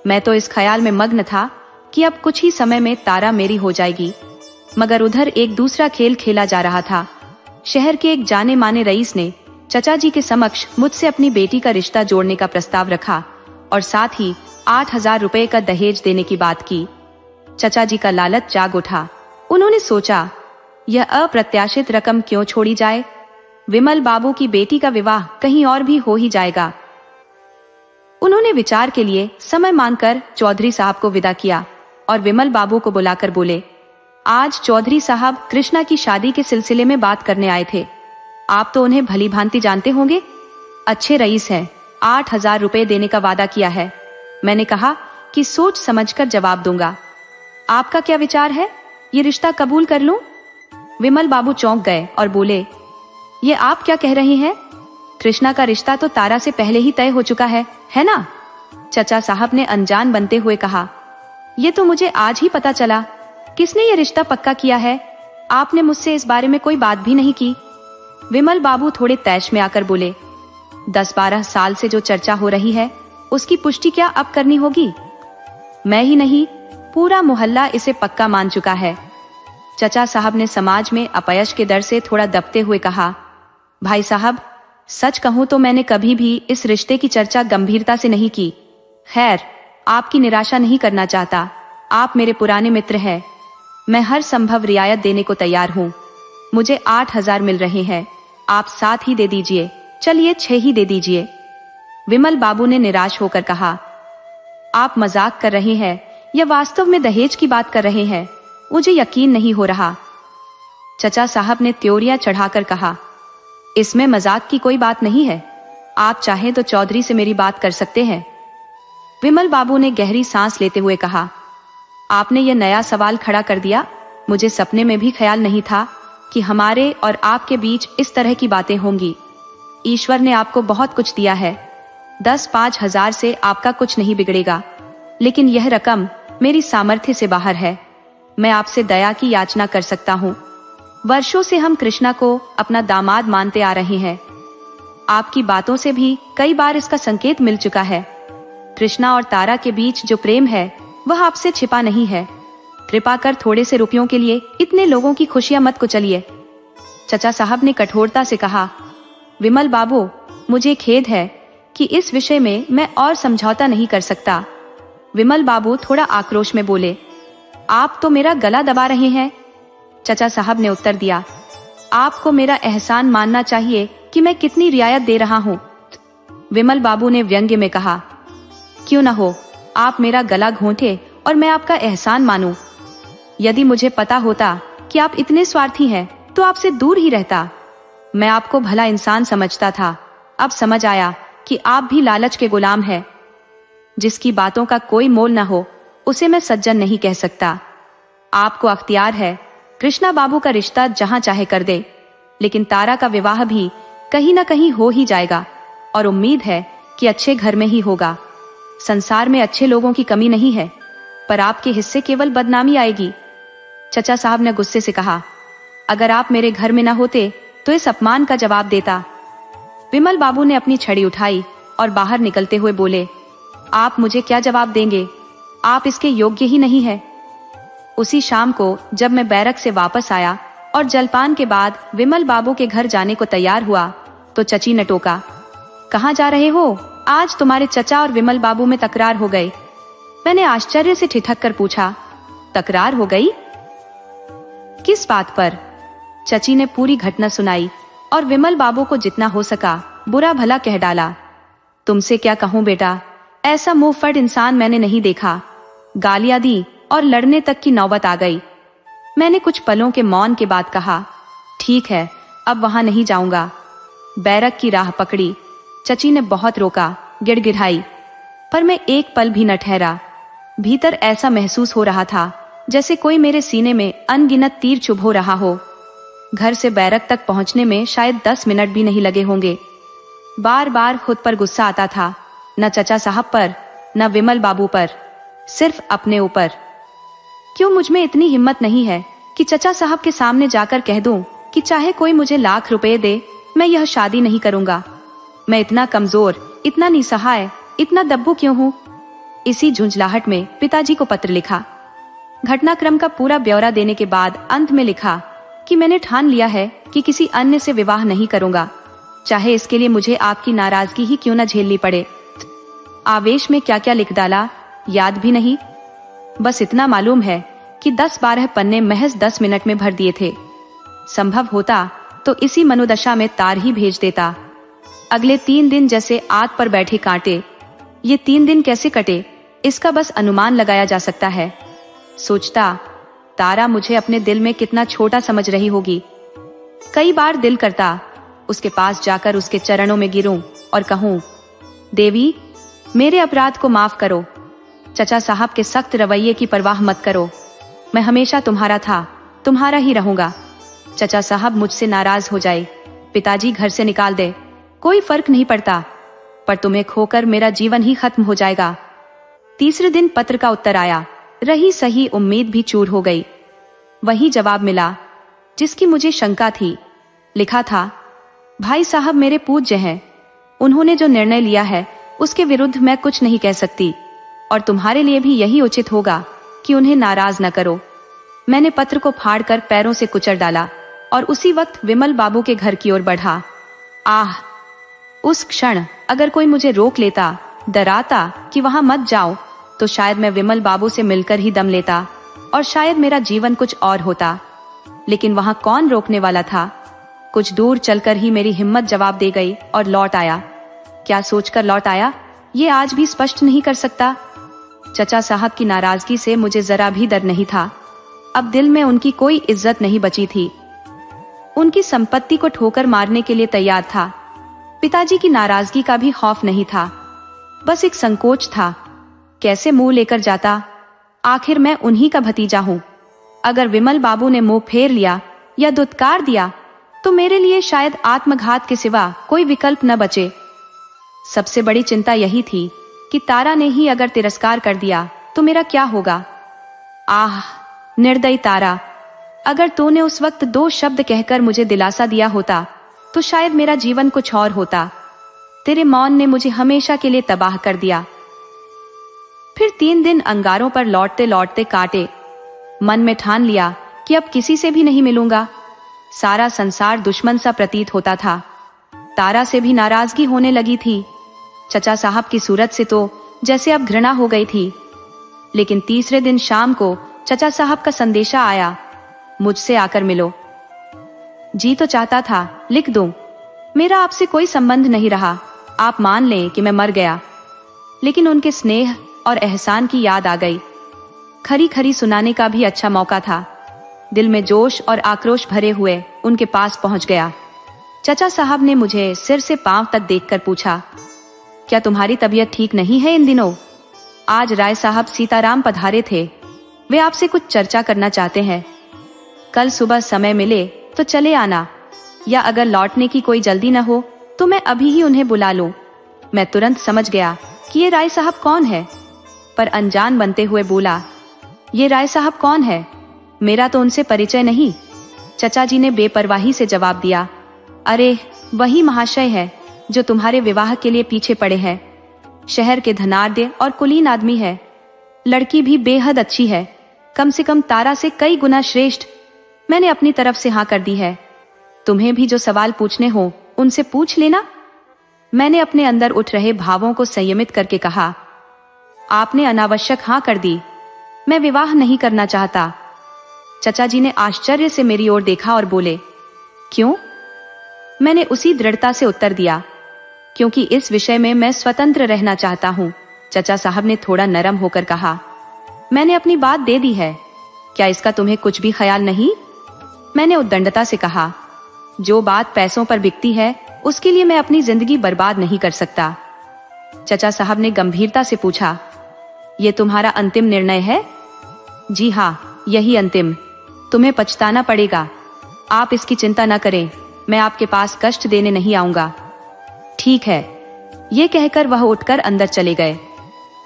मैं तो इस ख्याल में मग्न था कि अब कुछ ही समय में तारा मेरी हो जाएगी, मगर उधर एक दूसरा खेल खेला जा रहा था। शहर के एक जाने माने रईस ने चचा जी के समक्ष मुझसे अपनी बेटी का रिश्ता जोड़ने का प्रस्ताव रखा और साथ ही 8,000 रुपए का दहेज देने की बात की। चचा जी का लालच जाग उठा। उन्होंने सोचा, यह अप्रत्याशित रकम क्यों छोड़ी जाए, विमल बाबू की बेटी का विवाह कहीं और भी हो ही जाएगा। उन्होंने विचार के लिए समय मांगकर चौधरी साहब को विदा किया और विमल बाबू को बुलाकर बोले, आज चौधरी साहब कृष्णा की शादी के सिलसिले में बात करने आए थे। आप तो उन्हें भली भांति जानते होंगे, अच्छे रईस हैं, 8,000 रुपए देने का वादा किया है। मैंने कहा कि सोच समझकर जवाब दूंगा। आपका क्या विचार है, ये रिश्ता कबूल कर लूं? विमल बाबू चौंक गए और बोले, ये आप क्या कह रहे हैं? कृष्णा का रिश्ता तो तारा से पहले ही तय हो चुका है ना? चचा साहब ने अनजान बनते हुए कहा, ये तो मुझे आज ही पता चला। किसने ये रिश्ता पक्का किया है? आपने मुझसे इस बारे में कोई बात भी नहीं की। विमल बाबू थोड़े तैश में आकर बोले, 10-12 साल से जो चर्चा हो रही है उसकी पुष्टि क्या अब करनी होगी? मैं ही नहीं, पूरा मोहल्ला इसे पक्का मान चुका है। चचा साहब ने समाज में अपयश के डर से थोड़ा दबते हुए कहा, भाई साहब, सच कहूं तो मैंने कभी भी इस रिश्ते की चर्चा गंभीरता से नहीं की। खैर, आपकी निराशा नहीं करना चाहता, आप मेरे पुराने मित्र हैं। मैं हर संभव रियायत देने को तैयार हूँ। मुझे 8,000 मिल रहे हैं, आप 7 ही दे दीजिए, चलिए 6 ही दे दीजिए। विमल बाबू ने निराश होकर कहा, आप मजाक कर रहे हैं या वास्तव में दहेज की बात कर रहे हैं? मुझे यकीन नहीं हो रहा। चचा साहब ने त्योरियां चढ़ाकर कहा, इसमें मजाक की कोई बात नहीं है, आप चाहें तो चौधरी से मेरी बात कर सकते हैं। विमल बाबू ने गहरी सांस लेते हुए कहा, आपने यह नया सवाल खड़ा कर दिया। मुझे सपने में भी ख्याल नहीं था कि हमारे और आपके बीच इस तरह की बातें होंगी। ईश्वर ने आपको बहुत कुछ दिया है, 10-5 हजार से आपका कुछ नहीं बिगड़ेगा, लेकिन यह रकम मेरी सामर्थ्य से बाहर है। मैं आपसे दया की याचना कर सकता हूँ। वर्षों से हम कृष्णा को अपना दामाद मानते आ रहे हैं। आपकी बातों से भी कई बार इसका संकेत मिल चुका है। कृष्णा और तारा के बीच जो प्रेम है वह आपसे छिपा नहीं है। कृपा कर थोड़े से रुपयों के लिए इतने लोगों की खुशियां मत कुचलिए। चचा साहब ने कठोरता से कहा, विमल बाबू, मुझे खेद है कि इस विषय में मैं और समझौता नहीं कर सकता। विमल बाबू थोड़ा आक्रोश में बोले, आप तो मेरा गला दबा रहे हैं। चचा साहब ने उत्तर दिया, आपको मेरा एहसान मानना चाहिए कि मैं कितनी रियायत दे रहा हूँ। विमल बाबू ने व्यंग्य में कहा, क्यों न हो, आप मेरा गला घोंटे और मैं आपका एहसान मानूं। यदि मुझे पता होता कि आप इतने स्वार्थी हैं तो आपसे दूर ही रहता। मैं आपको भला इंसान समझता था, अब समझ आया कि आप भी लालच के गुलाम हैं। जिसकी बातों का कोई मोल न हो उसे मैं सज्जन नहीं कह सकता। आपको अख्तियार है, कृष्णा बाबू का रिश्ता जहां चाहे कर दे, लेकिन तारा का विवाह भी कहीं न कहीं हो ही जाएगा और उम्मीद है कि अच्छे घर में ही होगा। संसार में अच्छे लोगों की कमी नहीं है, पर आपके हिस्से केवल बदनामी आएगी। चचा साहब ने गुस्से से कहा, अगर आप मेरे घर में न होते तो इस अपमान का जवाब देता। विमल बाबू ने अपनी छड़ी उठाई और बाहर निकलते हुए बोले, आप मुझे क्या जवाब देंगे? आप इसके योग्य ही नहीं है। उसी शाम को जब मैं बैरक से वापस आया और जलपान के बाद विमल बाबू के घर जाने को तैयार हुआ तो चची ने टोका, कहाँ जा रहे हो? आज तुम्हारे चचा और विमल बाबू में तकरार हो गई। मैंने आश्चर्य से ठिठक कर पूछा, तकरार हो गई? किस बात पर? चची ने पूरी घटना सुनाई और विमल बाबू को जितना हो सका बुरा भला कह डाला। तुमसे क्या कहूं बेटा, ऐसा मुंहफट इंसान मैंने नहीं देखा। गालियां दी और लड़ने तक की नौबत आ गई। मैंने कुछ पलों के मौन के बाद कहा, ठीक है, अब वहां नहीं जाऊंगा। बैरक की राह पकड़ी। चची ने बहुत रोका, गिड़गिड़ाई, पर मैं एक पल भी न ठहरा। भीतर ऐसा महसूस हो रहा था जैसे कोई मेरे सीने में अनगिनत तीर चुभ रहा हो। घर से बैरक तक पहुंचने में शायद 10 मिनट भी नहीं लगे होंगे। बार बार खुद पर गुस्सा आता था, न चचा साहब पर, न विमल बाबू पर, सिर्फ अपने ऊपर। क्यों मुझ में इतनी हिम्मत नहीं है कि चचा साहब के सामने जाकर कह दूं कि चाहे कोई मुझे लाख रुपए दे, मैं यह शादी नहीं करूंगा। मैं इतना कमजोर, इतना निसहाय, इतना दब्बू क्यों हूं? इसी झुंझलाहट में पिताजी को पत्र लिखा। घटनाक्रम का पूरा ब्यौरा देने के बाद अंत में लिखा कि मैंने ठान लिया है कि किसी अन्य से विवाह नहीं करूंगा, चाहे इसके लिए मुझे आपकी नाराजगी ही क्यों न झेलनी पड़े। आवेश में क्या क्या लिख डाला याद भी नहीं। बस इतना मालूम है कि 10-12 पन्ने महज 10 मिनट में भर दिए थे। संभव होता तो इसी मनोदशा में तार ही भेज देता। अगले 3 दिन जैसे आग पर बैठे कांटे। ये 3 दिन कैसे कटे, इसका बस अनुमान लगाया जा सकता है। सोचता, तारा मुझे अपने दिल में कितना छोटा समझ रही होगी। कई बार दिल करता उसके पास जाकर उसके चरणों में गिरूं और कहूं, देवी, मेरे अपराध को माफ करो। चचा साहब के सख्त रवैये की परवाह मत करो। मैं हमेशा तुम्हारा था, तुम्हारा ही रहूंगा। चचा साहब मुझसे नाराज हो जाए, पिताजी घर से निकाल दे, कोई फर्क नहीं पड़ता, पर तुम्हें खोकर मेरा जीवन ही खत्म हो जाएगा। तीसरे दिन पत्र का उत्तर आया। रही सही उम्मीद भी चूर हो गई। वही जवाब मिला जिसकी मुझे शंका थी। लिखा था, भाई साहब मेरे पूज्य हैं, उन्होंने जो निर्णय लिया है उसके विरुद्ध मैं कुछ नहीं कह सकती, और तुम्हारे लिए भी यही उचित होगा कि उन्हें नाराज न करो। मैंने पत्र को फाड़कर पैरों से कुचल डाला और उसी वक्त विमल बाबू के घर की ओर बढ़ा। आह, उस क्षण अगर कोई मुझे रोक लेता, डराता कि वहां मत जाओ, तो शायद मैं विमल बाबू से मिलकर ही दम लेता और शायद मेरा जीवन कुछ और होता। लेकिन वहां कौन रोकने वाला था? कुछ दूर चलकर ही मेरी हिम्मत जवाब दे गई और लौट आया। क्या सोचकर लौट आया, ये आज भी स्पष्ट नहीं कर सकता। चचा साहब की नाराजगी से मुझे जरा भी डर नहीं था। अब दिल में उनकी कोई इज्जत नहीं बची थी। उनकी संपत्ति को ठोकर मारने के लिए तैयार था। पिताजी की नाराजगी का भी खौफ नहीं था, बस एक संकोच था। कैसे मुंह लेकर जाता? आखिर मैं उन्हीं का भतीजा हूं। अगर विमल बाबू ने मुंह फेर लिया या दुत्कार दिया तो मेरे लिए शायद आत्मघात के सिवा कोई विकल्प न बचे। सबसे बड़ी चिंता यही थी कि तारा ने ही अगर तिरस्कार कर दिया तो मेरा क्या होगा। आह, निर्दयी तारा, अगर तूने उस वक्त 2 शब्द कहकर मुझे दिलासा दिया होता तो शायद मेरा जीवन कुछ और होता। तेरे मौन ने मुझे हमेशा के लिए तबाह कर दिया। फिर 3 दिन अंगारों पर लौटते लौटते काटे। मन में ठान लिया कि अब किसी से भी नहीं मिलूंगा। सारा संसार दुश्मन सा प्रतीत होता था। तारा से भी नाराजगी होने लगी थी। चचा साहब की सूरत से तो जैसे अब घृणा हो गई थी। लेकिन तीसरे दिन शाम को चचा साहब का संदेशा आया, मुझसे आकर मिलो। जी तो चाहता था लिख दूं, मेरा आपसे कोई संबंध नहीं रहा, आप मान लें कि मैं मर गया। लेकिन उनके स्नेह और एहसान की याद आ गई। खरी खरी सुनाने का भी अच्छा मौका था। दिल में जोश और आक्रोश भरे हुए उनके पास पहुंच गया। चचा साहब ने मुझे सिर से पांव तक देखकर पूछा, क्या तुम्हारी तबीयत ठीक नहीं है इन दिनों? आज राय साहब सीताराम पधारे थे, वे आपसे कुछ चर्चा करना चाहते हैं। कल सुबह समय मिले तो चले आना, या अगर लौटने की कोई जल्दी न हो तो मैं अभी ही उन्हें बुला लूं। मैं तुरंत समझ गया कि ये राय साहब कौन है, पर अनजान बनते हुए बोला, ये राय साहब कौन है? मेरा तो उनसे परिचय नहीं। चचा जी ने बेपरवाही से जवाब दिया, अरे वही महाशय है जो तुम्हारे विवाह के लिए पीछे पड़े हैं। शहर के धनाढ्य और कुलीन आदमी है। लड़की भी बेहद अच्छी है, कम से कम तारा से कई गुना श्रेष्ठ। मैंने अपनी तरफ से हाँ कर दी है। तुम्हें भी जो सवाल पूछने हो उनसे पूछ लेना। मैंने अपने अंदर उठ रहे भावों को संयमित करके कहा, आपने अनावश्यक हाँ कर दी। मैं विवाह नहीं करना चाहता। चचा जी ने आश्चर्य से मेरी ओर देखा और बोले, क्यों? मैंने उसी दृढ़ता से उत्तर दिया, क्योंकि इस विषय में मैं स्वतंत्र रहना चाहता हूँ। चचा साहब ने थोड़ा नरम होकर कहा, मैंने अपनी बात दे दी है, क्या इसका तुम्हें कुछ भी ख्याल नहीं? मैंने उद्दंडता से कहा, जो बात पैसों पर बिकती है उसके लिए मैं अपनी जिंदगी बर्बाद नहीं कर सकता। चचा साहब ने गंभीरता से पूछा, ये तुम्हारा अंतिम निर्णय है? जी हाँ, यही अंतिम। तुम्हें पछताना पड़ेगा। आप इसकी चिंता न करें, मैं आपके पास कष्ट देने नहीं आऊंगा। ठीक है। ये कहकर वह उठकर अंदर चले गए।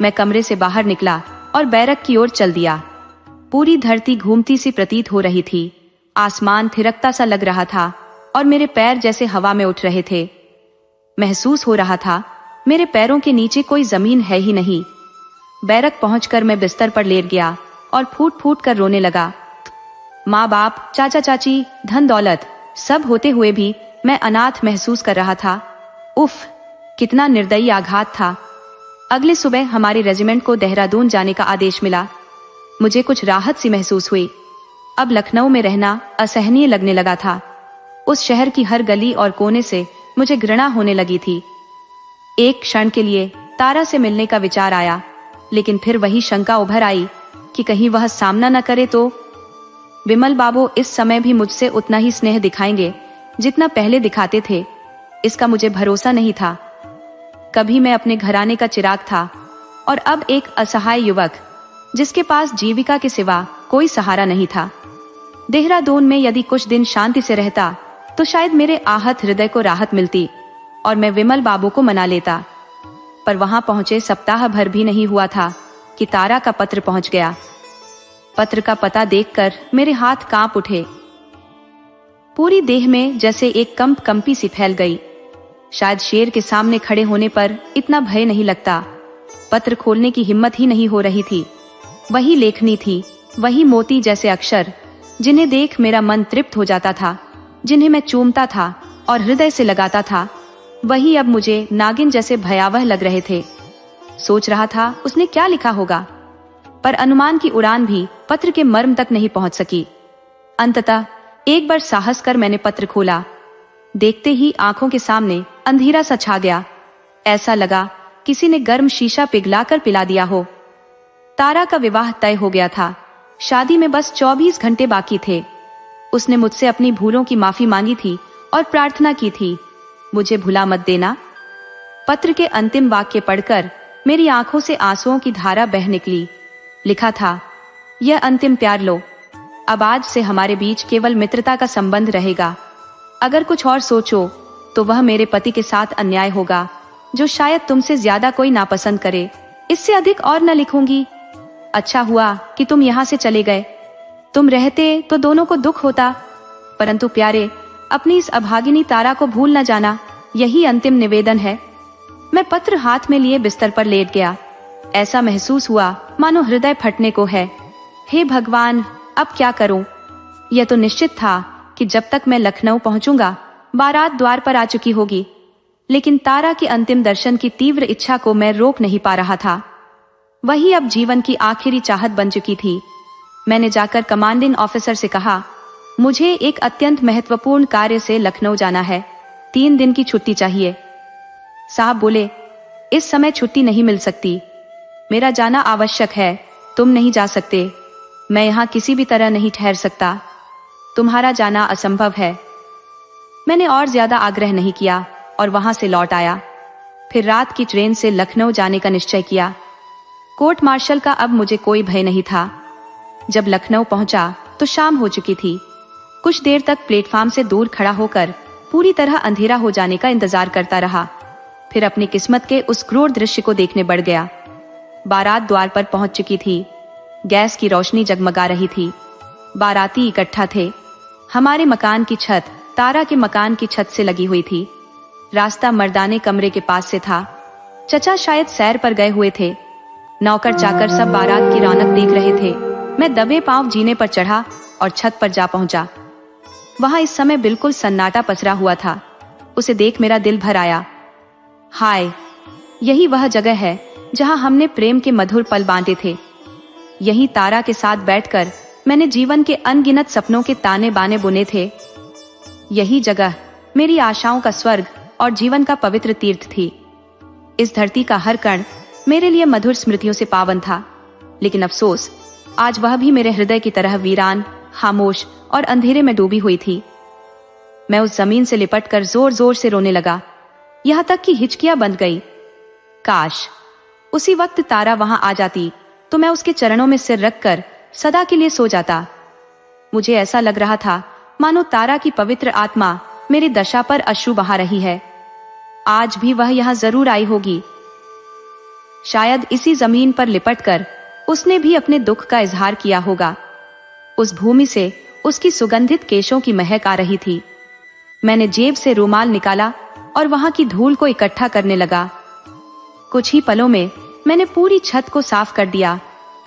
मैं कमरे से बाहर निकला और बैरक की ओर चल दिया। पूरी धरती घूमती सी प्रतीत हो रही थी। आसमान थिरकता सा लग रहा था और मेरे पैर जैसे हवा में उठ रहे थे। महसूस हो रहा था मेरे पैरों के नीचे कोई जमीन है ही नहीं। बैरक पहुंचकर मैं बिस्तर पर लेट गया और फूट फूट कर रोने लगा। माँ बाप, चाचा चाची, धन दौलत सब होते हुए भी मैं अनाथ महसूस कर रहा था। उफ, कितना निर्दयी आघात था। अगले सुबह हमारे रेजिमेंट को देहरादून जाने का आदेश मिला। मुझे कुछ राहत सी महसूस हुई। अब लखनऊ में रहना असहनीय लगने लगा था। उस शहर की हर गली और कोने से मुझे घृणा होने लगी थी। एक क्षण के लिए तारा से मिलने का विचार आया, लेकिन फिर वही शंका उभर आई कि कहीं वह सामना न करे तो। विमल बाबू इस समय भी मुझसे उतना ही स्नेह दिखाएंगे जितना पहले दिखाते थे, इसका मुझे भरोसा नहीं था। कभी मैं अपने घराने का चिराग था और अब एक असहाय युवक जिसके पास जीविका के सिवा कोई सहारा नहीं था। देहरादून में यदि कुछ दिन शांति से रहता तो शायद मेरे आहत हृदय को राहत मिलती और मैं विमल बाबू को मना लेता। पर वहां पहुंचे सप्ताह भर भी नहीं हुआ था कि तारा का पत्र पहुंच गया। पत्र का पता देखकर मेरे हाथ कांप उठे। पूरी देह में जैसे एक कंपी सी फैल गई। शायद शेर के सामने खड़े होने पर इतना भय नहीं लगता। पत्र खोलने की हिम्मत ही नहीं हो रही थी। वही लेखनी थी, वही मोती जैसे अक्षर जिन्हें देख मेरा मन तृप्त हो जाता था, जिन्हें मैं चूमता था और हृदय से लगाता था, वही अब मुझे नागिन जैसे भयावह लग रहे थे। सोच रहा था उसने क्या लिखा होगा, पर अनुमान की उड़ान भी पत्र के मर्म तक नहीं पहुंच सकी। अंततः एक बार साहस कर मैंने पत्र खोला। देखते ही आंखों के सामने अंधेरा सा छा गया। ऐसा लगा किसी ने गर्म शीशा पिघलाकर पिला दिया हो। तारा का विवाह तय हो गया था। शादी में बस 24 घंटे बाकी थे। उसने मुझसे अपनी भूलों की माफी मांगी थी और प्रार्थना की थी, मुझे भुला मत देना। पत्र के अंतिम वाक्य पढ़कर मेरी आंखों से आंसुओं की धारा बह निकली। लिखा था, यह अंतिम प्यार लो। अब आज से हमारे बीच केवल मित्रता का संबंध रहेगा। अगर कुछ और सोचो तो वह मेरे पति के साथ अन्याय होगा, जो शायद तुमसे ज्यादा कोई नापसंद करे। इससे अधिक और न लिखूंगी। अच्छा हुआ कि तुम यहाँ से चले गए। तुम रहते तो दोनों को दुख होता, परंतु प्यारे, अपनी इस अभागिनी तारा को भूल न जाना। यही अंतिम निवेदन है। मैं पत्र हाथ में लिए बिस्तर पर लेट गया। ऐसा महसूस हुआ मानो हृदय फटने को है। हे भगवान, अब क्या करूं? यह तो निश्चित था कि जब तक मैं लखनऊ पहुंचूंगा बारात द्वार पर आ चुकी होगी, लेकिन तारा के अंतिम दर्शन की तीव्र इच्छा को मैं रोक नहीं पा रहा था। वही अब जीवन की आखिरी चाहत बन चुकी थी। मैंने जाकर कमांडिंग ऑफिसर से कहा, मुझे एक अत्यंत महत्वपूर्ण कार्य से लखनऊ जाना है, 3 दिन की छुट्टी चाहिए। साहब बोले, इस समय छुट्टी नहीं मिल सकती। मेरा जाना आवश्यक है, तुम नहीं जा सकते। मैं यहाँ किसी भी तरह नहीं ठहर सकता। तुम्हारा जाना असंभव है। मैंने और ज्यादा आग्रह नहीं किया और वहां से लौट आया। फिर रात की ट्रेन से लखनऊ जाने का निश्चय किया। कोर्ट मार्शल का अब मुझे कोई भय नहीं था। जब लखनऊ पहुंचा तो शाम हो चुकी थी। कुछ देर तक प्लेटफार्म से दूर खड़ा होकर पूरी तरह अंधेरा हो जाने का इंतजार करता रहा। फिर अपनी किस्मत के उस क्रूर दृश्य को देखने बढ़ गया। बारात द्वार पर पहुंच चुकी थी। गैस की रोशनी जगमगा रही थी। बाराती इकट्ठा थे। हमारे मकान की छत तारा के मकान की छत से लगी हुई थी। रास्ता मर्दाने कमरे के पास से था। चचा शायद सैर पर गए हुए थे। नौकर चाकर सब बारात की रौनक देख रहे थे। मैं दबे पांव जीने पर चढ़ा और छत पर जा पहुंचा। वहां इस समय बिल्कुल सन्नाटा पसरा हुआ था। उसे देख मेरा दिल भर आया। हाय, यही वह जगह है जहां हमने प्रेम के मधुर पल बांटे थे। यही तारा के साथ बैठकर मैंने जीवन के अनगिनत सपनों के ताने बाने बुने थे। यही जगह मेरी आशाओं का स्वर्ग और जीवन का पवित्र तीर्थ थी। इस धरती का हर कण मेरे लिए मधुर स्मृतियों से पावन था, लेकिन अफसोस आज वह भी मेरे हृदय की तरह वीरान, खामोश और अंधेरे में डूबी हुई थी। मैं उस जमीन से लिपटकर जोर जोर से रोने लगा, यहां तक कि हिचकियां बंध गई। काश उसी वक्त तारा वहां आ जाती तो मैं उसके चरणों में सिर रखकर सदा के लिए सो जाता। मुझे ऐसा लग रहा था मानो तारा की पवित्र आत्मा मेरी दशा पर अश्रु बहा रही है। आज भी वह यहां जरूर आई होगी। शायद इसी जमीन पर लिपटकर उसने भी अपने दुख का इजहार किया होगा। उस भूमि से उसकी सुगंधित केशों की महक आ रही थी। मैंने जेब से रुमाल निकाला और वहां की धूल को इकट्ठा करने लगा। कुछ ही पलों में मैंने पूरी छत को साफ कर दिया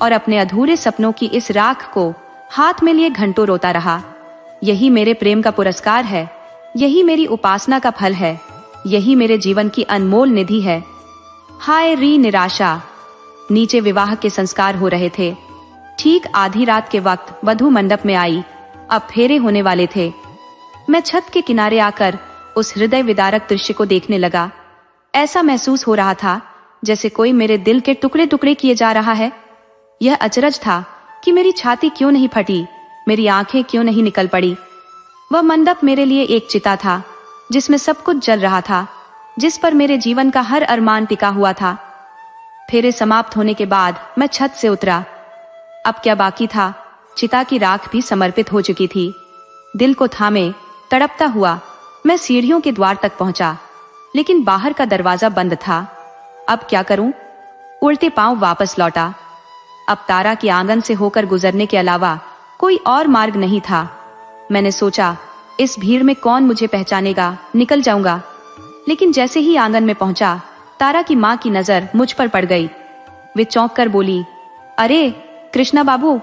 और अपने अधूरे सपनों की इस राख को हाथ में लिए घंटों रोता रहा। यही मेरे प्रेम का पुरस्कार है, यही मेरी उपासना का फल है, यही मेरे जीवन की अनमोल निधि है। हाय री निराशा। नीचे विवाह के संस्कार हो रहे थे। ठीक आधी रात के वक्त वधू मंडप में आई। अब फेरे होने वाले थे। मैं छत के किनारे आकर उस हृदय विदारक दृश्य को देखने लगा। ऐसा महसूस हो रहा था जैसे कोई मेरे दिल के टुकड़े टुकड़े किए जा रहा है। यह अचरज था कि मेरी छाती क्यों नहीं फटी, मेरी आंखें क्यों नहीं निकल पड़ी। वह मंडप मेरे लिए एक चिता था जिसमें सब कुछ जल रहा था, जिस पर मेरे जीवन का हर अरमान टिका हुआ था। फेरे समाप्त होने के बाद मैं छत से उतरा। अब क्या बाकी था? चिता की राख भी समर्पित हो चुकी थी। दिल को थामे तड़पता हुआ मैं सीढ़ियों के द्वार तक पहुंचा, लेकिन बाहर का दरवाजा बंद था। अब क्या करूं? उल्टे पांव वापस लौटा। अब तारा के आंगन से होकर गुजरने के अलावा कोई और मार्ग नहीं था। मैंने सोचा, इस भीड़ में कौन मुझे पहचानेगा, निकल जाऊंगा। लेकिन जैसे ही आंगन में पहुंचा, तारा की माँ की नजर मुझ पर पड़ गई। वे चौंक कर बोली, अरे कृष्णा बाबू,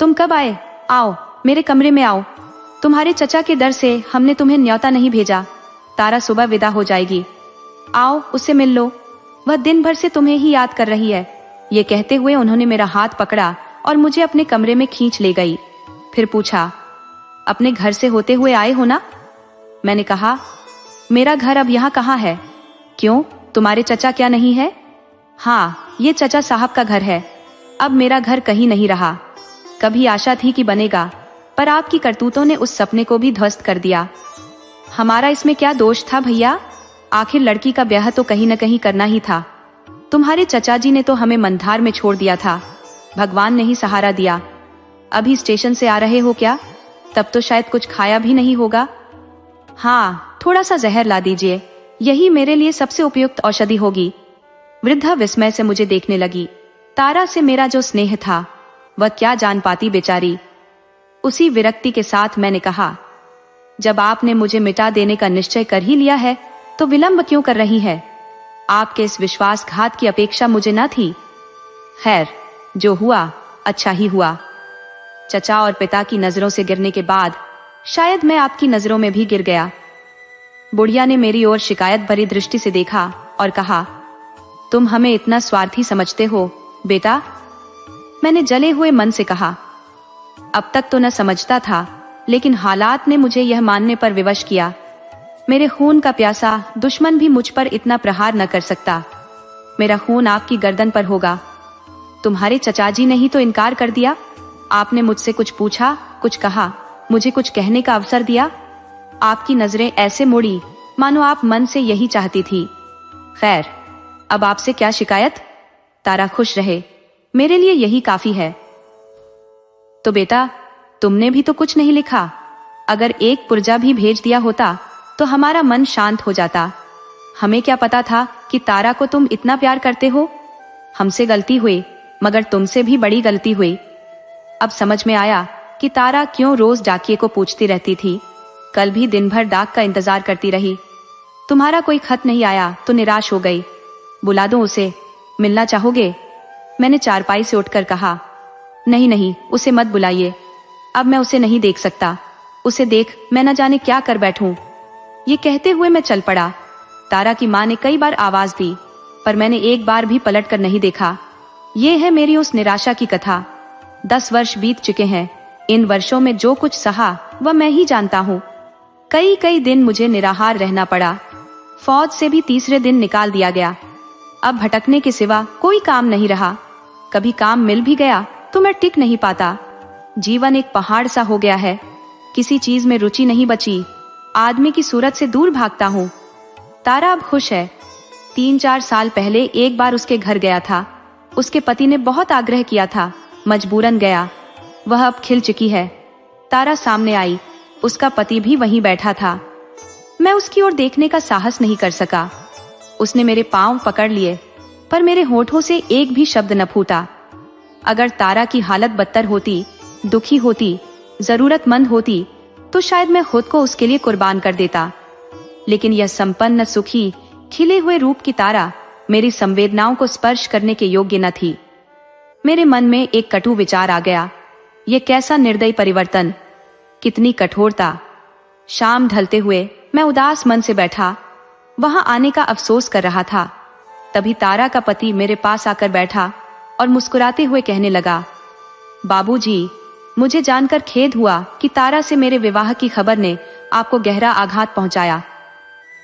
तुम कब आए? आओ मेरे कमरे में आओ। तुम्हारे चचा के डर से हमने तुम्हें न्योता नहीं भेजा। तारा सुबह विदा हो जाएगी, आओ उससे मिल लो। वह दिन भर से तुम्हें ही याद कर रही है। ये कहते हुए उन्होंने मेरा हाथ पकड़ा और मुझे अपने कमरे में खींच ले गई। फिर पूछा, अपने घर से होते हुए आए हो ना? मैंने कहा, मेरा घर अब यहाँ कहाँ है? क्यों, तुम्हारे चचा क्या नहीं है? हाँ, ये चचा साहब का घर है। अब मेरा घर कहीं नहीं रहा। कभी आशा थी कि बनेगा, पर आपकी करतूतों ने उस सपने को भी ध्वस्त कर दिया। हमारा इसमें क्या दोष था भैया? आखिर लड़की का ब्याह तो कहीं न कहीं करना ही था। तुम्हारे चचा जी ने तो हमें मंधार में छोड़ दिया था, भगवान ने ही सहारा दिया। अभी स्टेशन से आ रहे हो क्या? तब तो शायद कुछ खाया भी नहीं होगा। हाँ, थोड़ा सा जहर ला दीजिए, यही मेरे लिए सबसे उपयुक्त औषधि होगी। वृद्धा विस्मय से मुझे देखने लगी। तारा से मेरा जो स्नेह था वह क्या जान पाती बेचारी। उसी विरक्ति के साथ मैंने कहा, जब आपने मुझे मिटा देने का निश्चय कर ही लिया है तो विलंब क्यों कर रही है? आपके इस विश्वासघात की अपेक्षा मुझे न थी। खैर, जो हुआ अच्छा ही हुआ। चचा और पिता की नजरों से गिरने के बाद शायद मैं आपकी नजरों में भी गिर गया। बुढ़िया ने मेरी ओर शिकायत भरी दृष्टि से देखा और कहा, तुम हमें इतना स्वार्थी समझते हो बेटा? मैंने जले हुए मन से कहा, अब तक तो न समझता था, लेकिन हालात ने मुझे यह मानने पर विवश किया। मेरे खून का प्यासा दुश्मन भी मुझ पर इतना प्रहार न कर सकता। मेरा खून आपकी गर्दन पर होगा। तुम्हारे चचाजी ने ही तो इनकार कर दिया। आपने मुझसे कुछ पूछा, कुछ कहा, मुझे कुछ कहने का अवसर दिया। आपकी नजरें ऐसे मुड़ी मानो आप मन से यही चाहती थी। खैर, अब आपसे क्या शिकायत? तारा खुश रहे, मेरे लिए यही काफी है। तो बेटा, तुमने भी तो कुछ नहीं लिखा। अगर एक पुर्जा भी भेज दिया होता तो हमारा मन शांत हो जाता। हमें क्या पता था कि तारा को तुम इतना प्यार करते हो। हमसे गलती हुई, मगर तुमसे भी बड़ी गलती हुई। अब समझ में आया कि तारा क्यों रोज डाकिये को पूछती रहती थी। कल भी दिन भर डाक का इंतजार करती रही। तुम्हारा कोई खत नहीं आया तो निराश हो गई। बुला दूं उसे? मिलना चाहोगे? मैंने चारपाई से उठकर कहा, नहीं नहीं, उसे मत बुलाइए। अब मैं उसे नहीं देख सकता। उसे देख मैं न जाने क्या कर बैठूं। ये कहते हुए मैं चल पड़ा। तारा की माँ ने कई बार आवाज दी, पर मैंने एक बार भी पलट कर नहीं देखा। ये है मेरी उस निराशा की कथा। 10 वर्ष बीत चुके हैं। इन वर्षों में जो कुछ सहा वह मैं ही जानता हूँ। कई कई दिन मुझे निराहार रहना पड़ा। फौज से भी तीसरे दिन निकाल दिया गया। अब भटकने के सिवा कोई काम नहीं रहा। कभी काम मिल भी गया तो मैं टिक नहीं पाता। जीवन एक पहाड़ सा हो गया है। किसी चीज में रुचि नहीं बची। आदमी की सूरत से दूर भागता हूँ। तारा अब खुश है। 3-4 साल पहले एक बार उसके घर गया था। उसके पति ने बहुत आग्रह किया था, मजबूरन गया। वह अब खिल चुकी है। तारा सामने आई। उसका पति भी वहीं बैठा था। मैं उसकी ओर देखने का साहस नहीं कर सका। उसने मेरे पांव पकड़ लिए, पर मेरे होठों से एक भी शब्द न फूटा। अगर तारा की हालत बदतर होती, दुखी होती, जरूरतमंद होती, तो शायद मैं खुद को उसके लिए कुर्बान कर देता। लेकिन यह संपन्न, सुखी, खिले हुए रूप की तारा मेरी संवेदनाओं को स्पर्श करने के योग्य न थी। मेरे मन में एक कटु विचार आ गया। यह कैसा निर्दयी परिवर्तन, कितनी कठोरता। शाम ढलते हुए मैं उदास मन से बैठा, वहां आने का अफसोस कर रहा था। तभी तारा का पति मेरे पास आकर बैठा और मुस्कुराते हुए कहने लगा, बाबूजी, मुझे जानकर खेद हुआ कि तारा से मेरे विवाह की खबर ने आपको गहरा आघात पहुंचाया।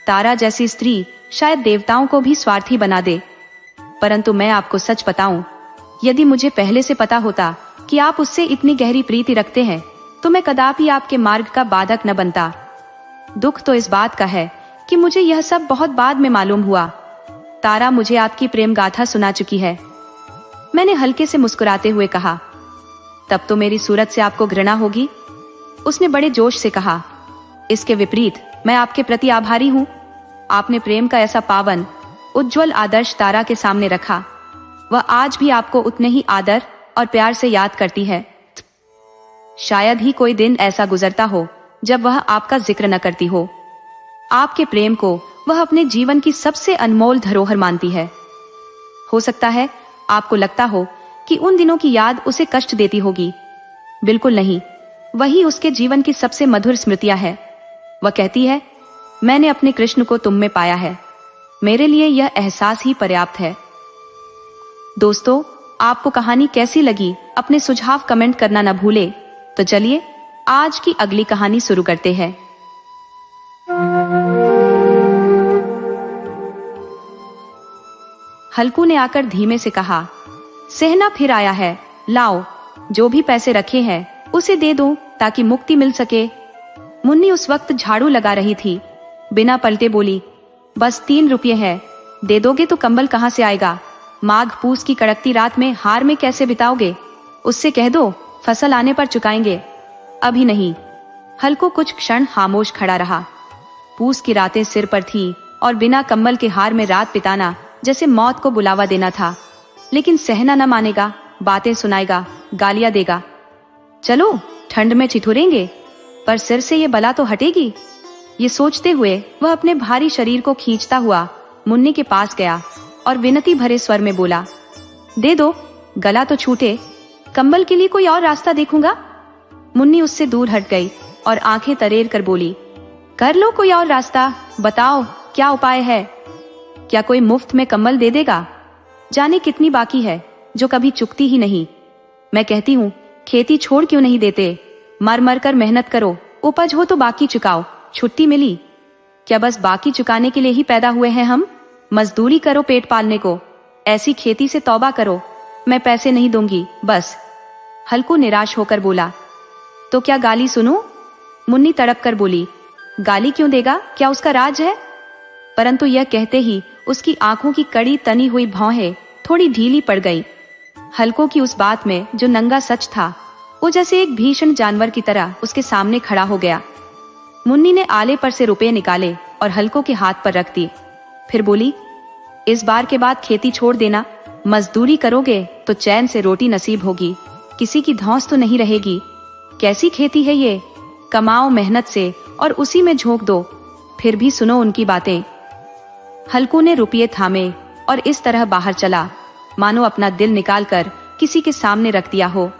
तारा जैसी स्त्री शायद देवताओं को भी स्वार्थी बना दे, परंतु मैं आपको सच बताऊं, यदि मुझे पहले से पता होता कि आप उससे इतनी गहरी प्रीति रखते हैं, तो मैं कदापि आपके मार्ग का बाधक न बनता। दुख तो इस बात का है कि मुझे यह सब बहुत बाद में मालूम हुआ। तारा मुझे आपकी प्रेम गाथा सुना चुकी है। मैंने हल्के से मुस्कुराते हुए कहा, तब तो मेरी सूरत से आपको घृणा होगी। उसने बड़े जोश से कहा, इसके विपरीत मैं आपके प्रति आभारी हूँ। आपने प्रेम का ऐसा पावन, उज्जवल आदर्श तारा के सामने रखा। वह आज भी आपको उतने ही आदर और प्यार से याद करती है। शायद ही कोई दिन ऐसा गुजरता हो जब वह आपका जिक्र न करती हो। आपके प्रेम को वह अपने जीवन की सबसे अनमोल धरोहर मानती है। हो सकता है आपको लगता हो कि उन दिनों की याद उसे कष्ट देती होगी। बिल्कुल नहीं, वही उसके जीवन की सबसे मधुर स्मृतियां है। वह कहती है, मैंने अपने कृष्ण को तुम में पाया है। मेरे लिए यह एहसास ही पर्याप्त है। दोस्तों, आपको कहानी कैसी लगी अपने सुझाव कमेंट करना न भूले। तो चलिए आज की अगली कहानी शुरू करते हैं। हल्कू ने आकर धीमे से कहा, सेहना फिर आया है, लाओ, जो भी पैसे रखे हैं उसे दे दो ताकि मुक्ति मिल सके। मुन्नी उस वक्त झाड़ू लगा रही थी। बिना पलटे बोली, बस 3 रुपये है, दे दोगे तो कंबल कहाँ से आएगा? माघ पूस की कड़कती रात में हार में कैसे बिताओगे? उससे कह दो फसल आने पर चुकाएंगे। अभी नहीं। हल्कू कुछ क्षण खामोश खड़ा रहा। पूस की रातें सिर पर थी और बिना कंबल के हार में रात बिताना जैसे मौत को बुलावा देना था। लेकिन सहना न मानेगा, बातें सुनाएगा, गालियां देगा। चलो ठंड में ठिठुरेंगे, पर सिर से ये बला तो हटेगी। ये सोचते हुए वह अपने भारी शरीर को खींचता हुआ मुन्नी के पास गया और विनती भरे स्वर में बोला, दे दो, गला तो छूटे, कंबल के लिए कोई और रास्ता देखूंगा। मुन्नी उससे दूर हट गई और आंखें तरेर कर बोली, कर लो कोई और रास्ता, बताओ क्या उपाय है? क्या कोई मुफ्त में कंबल दे देगा? जाने कितनी बाकी है जो कभी चुकती ही नहीं। मैं कहती हूँ, खेती छोड़ क्यों नहीं देते? मर मर कर मेहनत करो, उपज हो तो बाकी चुकाओ। छुट्टी मिली क्या बस बाकी चुकाने के लिए ही पैदा हुए हैं हम? मजदूरी करो पेट पालने को। ऐसी खेती से तौबा करो। मैं पैसे नहीं दूंगी, बस। हल्कू निराश होकर बोला, तो क्या गाली सुनूं? मुन्नी तड़प कर बोली, गाली क्यों देगा? क्या उसका राज है? परंतु यह कहते ही उसकी आंखों की कड़ी तनी हुई भौहें थोड़ी ढीली पड़ गई। हल्को की उस बात में जो नंगा सच था, वो जैसे एक भीषण जानवर की तरह उसके सामने खड़ा हो गया। मुन्नी ने आले पर से रुपए निकाले और हल्को के हाथ पर रख दिए। फिर बोली, इस बार के बाद खेती छोड़ देना। मजदूरी करोगे तो चैन से रोटी नसीब होगी, किसी की धौंस तो नहीं रहेगी। कैसी खेती है ये? कमाओ मेहनत से और उसी में झोंक दो। फिर भी सुनो उनकी बातें। हल्कू ने रुपये थामे और इस तरह बाहर चला मानो अपना दिल निकालकर किसी के सामने रख दिया हो।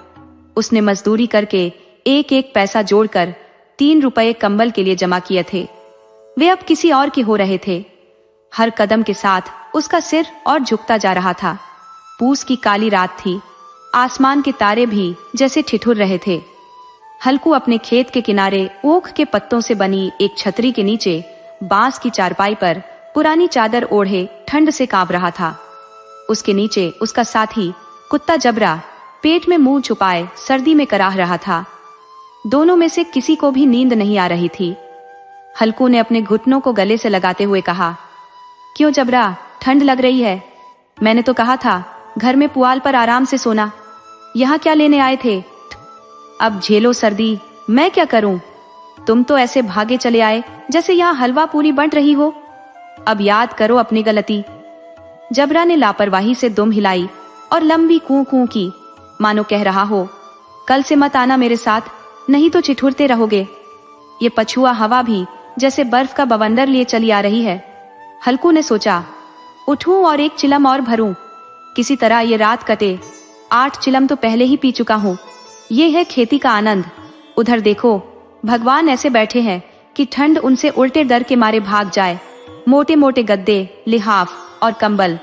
उसने मजदूरी करके एक एक पैसा जोड़कर 3 रुपये कंबल के लिए जमा किए थे। वे अब किसी और के हो रहे थे। हर कदम के साथ उसका सिर और झुकता जा रहा था। पूस की काली रात थी, आसमान के तारे भी जैसे ठिठुर रहे थे। हल्कू अपने खेत के किनारे ओक के पत्तों से बनी एक छतरी के नीचे बांस की चारपाई पर पुरानी चादर ओढ़े ठंड से कांप रहा था। उसके नीचे उसका साथी कुत्ता जबरा पेट में मुंह छुपाए सर्दी में कराह रहा था। दोनों में से किसी को भी नींद नहीं आ रही थी। हल्कू ने अपने घुटनों को गले से लगाते हुए कहा, क्यों जबरा, ठंड लग रही है? मैंने तो कहा था घर में पुआल पर आराम से सोना। यहाँ क्या लेने आए थे? अब झेलो सर्दी, मैं क्या करूं? तुम तो ऐसे भागे चले आए जैसे यहाँ हलवा पूरी बंट रही हो। अब याद करो अपनी गलती। जबरा ने लापरवाही से दुम हिलाई और लंबी कूं कूं की, मानो कह रहा हो, कल से मत आना मेरे साथ, नहीं तो ठिठुरते रहोगे। ये पछुआ हवा भी जैसे बर्फ का बवंडर लिए चली आ रही है। हल्कू ने सोचा, उठूं और एक चिलम और भरूं, किसी तरह ये रात कटे। 8 चिलम तो पहले ही पी चुका हूं। ये है खेती का आनंद। उधर देखो, भगवान ऐसे बैठे हैं कि ठंड उनसे उल्टे डर के मारे भाग जाए। मोटे मोटे गद्दे, लिहाफ और कंबल।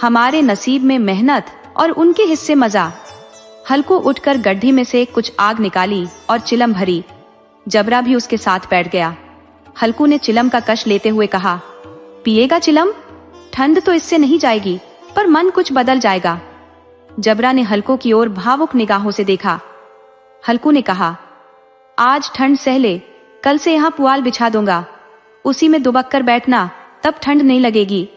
हमारे नसीब में मेहनत और उनके हिस्से मजा। हल्कू उठकर गड्ढी में से कुछ आग निकाली और चिलम भरी। जबरा भी उसके साथ बैठ गया। हल्कू ने चिलम का कश लेते हुए कहा, पिएगा चिलम? ठंड तो इससे नहीं जाएगी, पर मन कुछ बदल जाएगा। जबरा ने हल्कू की ओर भावुक निगाहों से देखा। हल्कू ने कहा, आज ठंड सह ले, कल से यहाँ पुआल बिछा दूंगा, उसी में दुबक कर बैठना, तब ठंड नहीं लगेगी।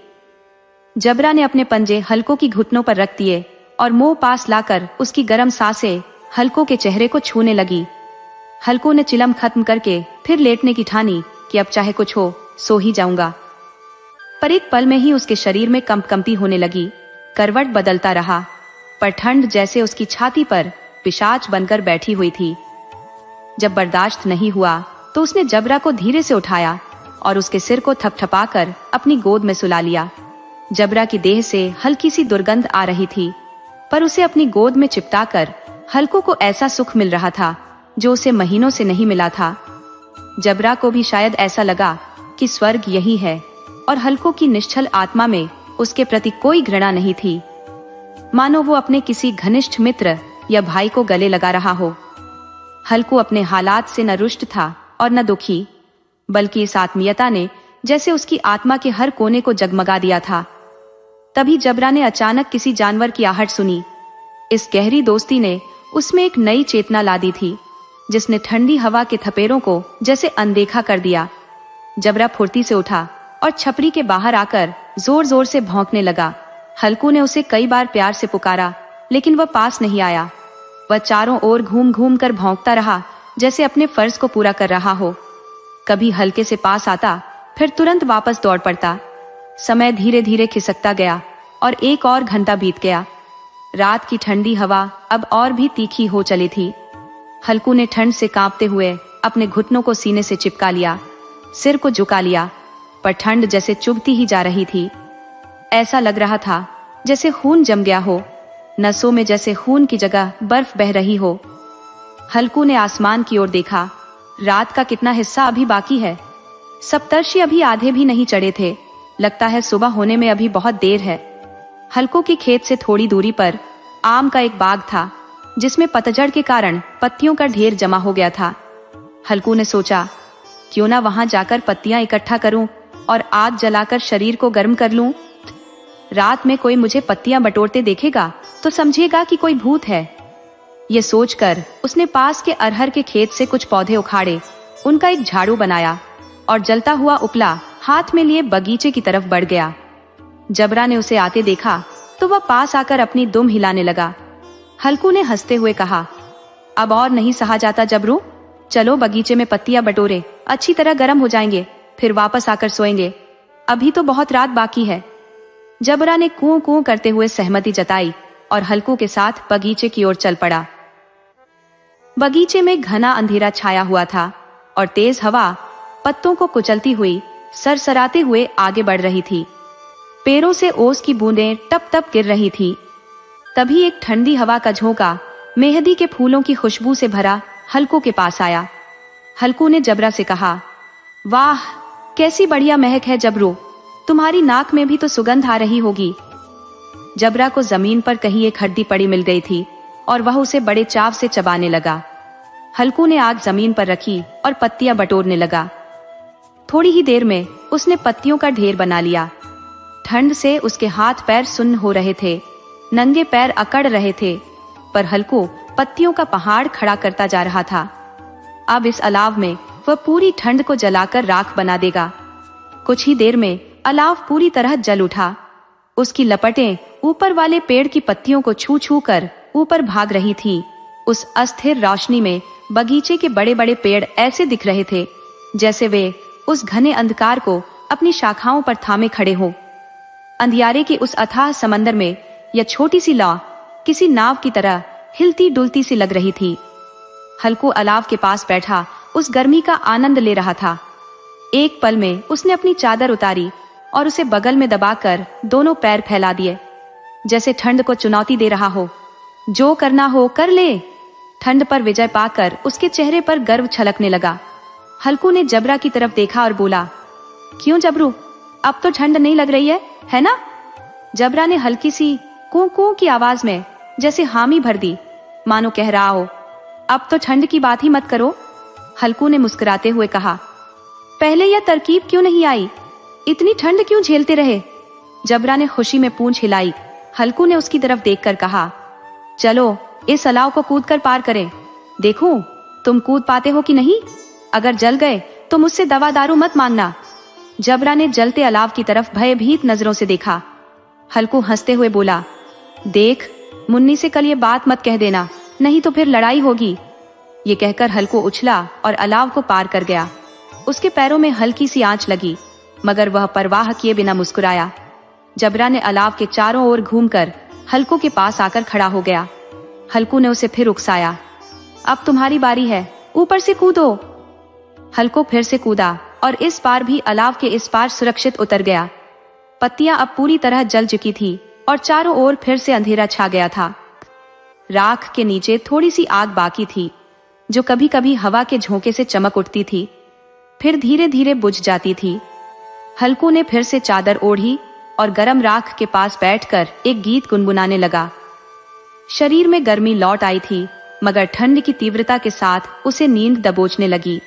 जबरा ने अपने पंजे हल्कू की घुटनों पर रख दिए और मुंह पास लाकर उसकी गर्म सांसें हल्कू के चेहरे को छूने लगी। हल्कू ने चिलम खत्म करके फिर लेटने की ठानी कि अब चाहे कुछ हो, सो ही जाऊंगा। पर एक पल में ही उसके शरीर में कंपकंपी होने लगी। करवट बदलता रहा, पर ठंड जैसे उसकी छाती पर पिशाच बनकर बैठी हुई थी। जब बर्दाश्त नहीं हुआ तो उसने जबरा को धीरे से उठाया और उसके सिर को थपथपाकर अपनी गोद में सुला लिया। जबरा की देह से हल्की सी दुर्गंध आ रही थी, पर उसे अपनी गोद में चिपटाकर हल्कू को ऐसा सुख मिल रहा था जो उसे महीनों से नहीं मिला था। जबरा को भी शायद ऐसा लगा कि स्वर्ग यही है, और हल्कू की निश्चल आत्मा में उसके प्रति कोई घृणा नहीं थी, मानो वो अपने किसी घनिष्ठ मित्र या भाई को गले लगा रहा हो। हल्कू अपने हालात से न रुष्ट था और न दुखी, बल्कि इस आत्मीयता ने जैसे उसकी आत्मा के हर कोने को जगमगा दिया था। तभी जबरा ने अचानक किसी जानवर की आहट सुनी। इस गहरी दोस्ती ने उसमें एक नई चेतना ला दी थी, जिसने ठंडी हवा के थपेरों को जैसे अनदेखा कर दिया। जबरा फुर्ती से उठा और छपरी के बाहर आकर जोर जोर से भौंकने लगा। हल्कू ने उसे कई बार प्यार से पुकारा, लेकिन वह पास नहीं आया। वह चारों ओर घूम घूम कर भौंकता रहा, जैसे अपने फर्ज को पूरा कर रहा हो। कभी हल्के से पास आता, फिर तुरंत वापस दौड़ पड़ता। समय धीरे धीरे खिसकता गया और एक और घंटा बीत गया। रात की ठंडी हवा अब और भी तीखी हो चली थी। हल्कू ने ठंड से कांपते हुए अपने घुटनों को सीने से चिपका लिया, सिर को झुका लिया, पर ठंड जैसे चुभती ही जा रही थी। ऐसा लग रहा था जैसे खून जम गया हो, नसों में जैसे खून की जगह बर्फ बह रही हो। हल्कू ने आसमान की ओर देखा। रात का कितना हिस्सा अभी बाकी है? सप्तर्षि अभी आधे भी नहीं चढ़े थे। लगता है सुबह होने में अभी बहुत देर है। हल्कू के खेत से थोड़ी दूरी पर आम का एक बाग था, जिसमें पतझड़ के कारण पत्तियों का ढेर जमा हो गया था। हल्कू ने सोचा, क्यों ना वहां जाकर पत्तियां इकट्ठा करूं और आग जलाकर शरीर को गर्म कर लूं। रात में कोई मुझे पत्तियां बटोरते देखेगा तो समझेगा कि कोई भूत है। ये सोचकर उसने पास के अरहर के खेत से कुछ पौधे उखाड़े, उनका एक झाड़ू बनाया और जलता हुआ उपला हाथ में लिए बगीचे की तरफ बढ़ गया। जबरा ने उसे आते देखा तो वह पास आकर अपनी दुम हिलाने लगा। हल्कू ने हंसते हुए कहा, अब और नहीं सहा जाता जबरू, चलो बगीचे में पत्तियां बटोरे, अच्छी तरह गर्म हो जाएंगे, फिर वापस आकर सोएंगे। अभी तो बहुत रात बाकी है। जबरा ने कूं कूं करते हुए सहमति जताई और हल्कू के साथ बगीचे की ओर चल पड़ा। बगीचे में घना अंधेरा छाया हुआ था और तेज हवा पत्तों को कुचलती हुई सरसराते हुए आगे बढ़ रही थी। पैरों से ओस की बूंदें टप टप गिर रही थी। तभी एक ठंडी हवा का झोंका मेहंदी के फूलों की खुशबू से भरा हल्कू के पास आया। हल्कू ने जबरा से कहा, वाह कैसी बढ़िया महक है जबरू, तुम्हारी नाक में भी तो सुगंध आ रही होगी। जबरा को जमीन पर कहीं एक हड्डी पड़ी मिल गई थी और वह उसे बड़े चाव से चबाने लगा। हल्कू ने आग जमीन पर रखी और पत्तियां बटोरने लगा। थोड़ी ही देर में उसने पत्तियों का ढेर बना लिया। ठंड से उसके हाथ पैर सुन्न हो रहे थे, नंगे पैर अकड़ रहे थे, पर हल्कू पत्तियों का पहाड़ खड़ा करता जा रहा था। अब इस अलाव में वह पूरी ठंड को जलाकर राख बना देगा। कुछ ही देर में अलाव पूरी तरह जल उठा। उसकी लपटें ऊपर वाले पेड़ की पत्तियों को छू छू कर ऊपर भाग रही थी। उस अस्थिर रोशनी में बगीचे के बड़े बड़े पेड़ ऐसे दिख रहे थे जैसे वे उस घने अंधकार को अपनी शाखाओं पर थामे खड़े हों। अंधियारे के उस अथाह समंदर में यह छोटी सी लौ किसी नाव की तरह हिलती डुलती सी लग रही थी। हल्कू अलाव के पास बैठा उस गर्मी का आनंद ले रहा था। एक पल में उसने अपनी चादर उतारी और उसे बगल में दबाकर दोनों पैर फैला दिए, जैसे ठंड को चुनौती दे रहा हो। जो करना हो कर ले। ठंड पर विजय पाकर उसके चेहरे पर गर्व छलकने लगा। हल्कू ने जबरा की तरफ देखा और बोला, क्यों जबरू, अब तो ठंड नहीं लग रही है ना? जबरा ने हल्की सी कू कू की आवाज में जैसे हामी भर दी, मानो कह रहा हो, अब तो ठंड की बात ही मत करो। हल्कू ने मुस्कुराते हुए कहा, पहले यह तरकीब क्यों नहीं आई? इतनी ठंड क्यों झेलते रहे? जबरा ने खुशी में पूंछ हिलाई। हल्कू ने उसकी तरफ देखकर कहा, चलो इस अलाव को कूद कर पार करें, देखूं तुम कूद पाते हो कि नहीं। अगर जल गए तो मुझसे दवा दारू मत मांगना। जबरा ने जलते अलाव की तरफ भयभीत नजरों से देखा। हल्कू हंसते हुए बोला, देख मुन्नी से कल ये बात मत कह देना, नहीं तो फिर लड़ाई होगी। ये कहकर हल्कू उछला और अलाव को पार कर गया। उसके पैरों में हल्की सी आंच लगी, मगर वह परवाह किए बिना मुस्कुराया। जबरा ने अलाव के चारों ओर घूमकर हल्कू के पास आकर खड़ा हो गया। हल्कू ने उसे फिर उकसाया, अब तुम्हारी बारी है, ऊपर से कूदो। हल्कू फिर से कूदा और इस बार भी अलाव के इस पार सुरक्षित उतर गया। पत्तियां अब पूरी तरह जल चुकी थी और चारों ओर फिर से अंधेरा छा गया था। राख के नीचे थोड़ी सी आग बाकी थी, जो कभी कभी हवा के झोंके से चमक उठती थी, फिर धीरे धीरे बुझ जाती थी। हल्कू ने फिर से चादर ओढ़ी और गरम राख के पास बैठकर एक गीत गुनगुनाने लगा। शरीर में गर्मी लौट आई थी, मगर ठंड की तीव्रता के साथ उसे नींद दबोचने लगी।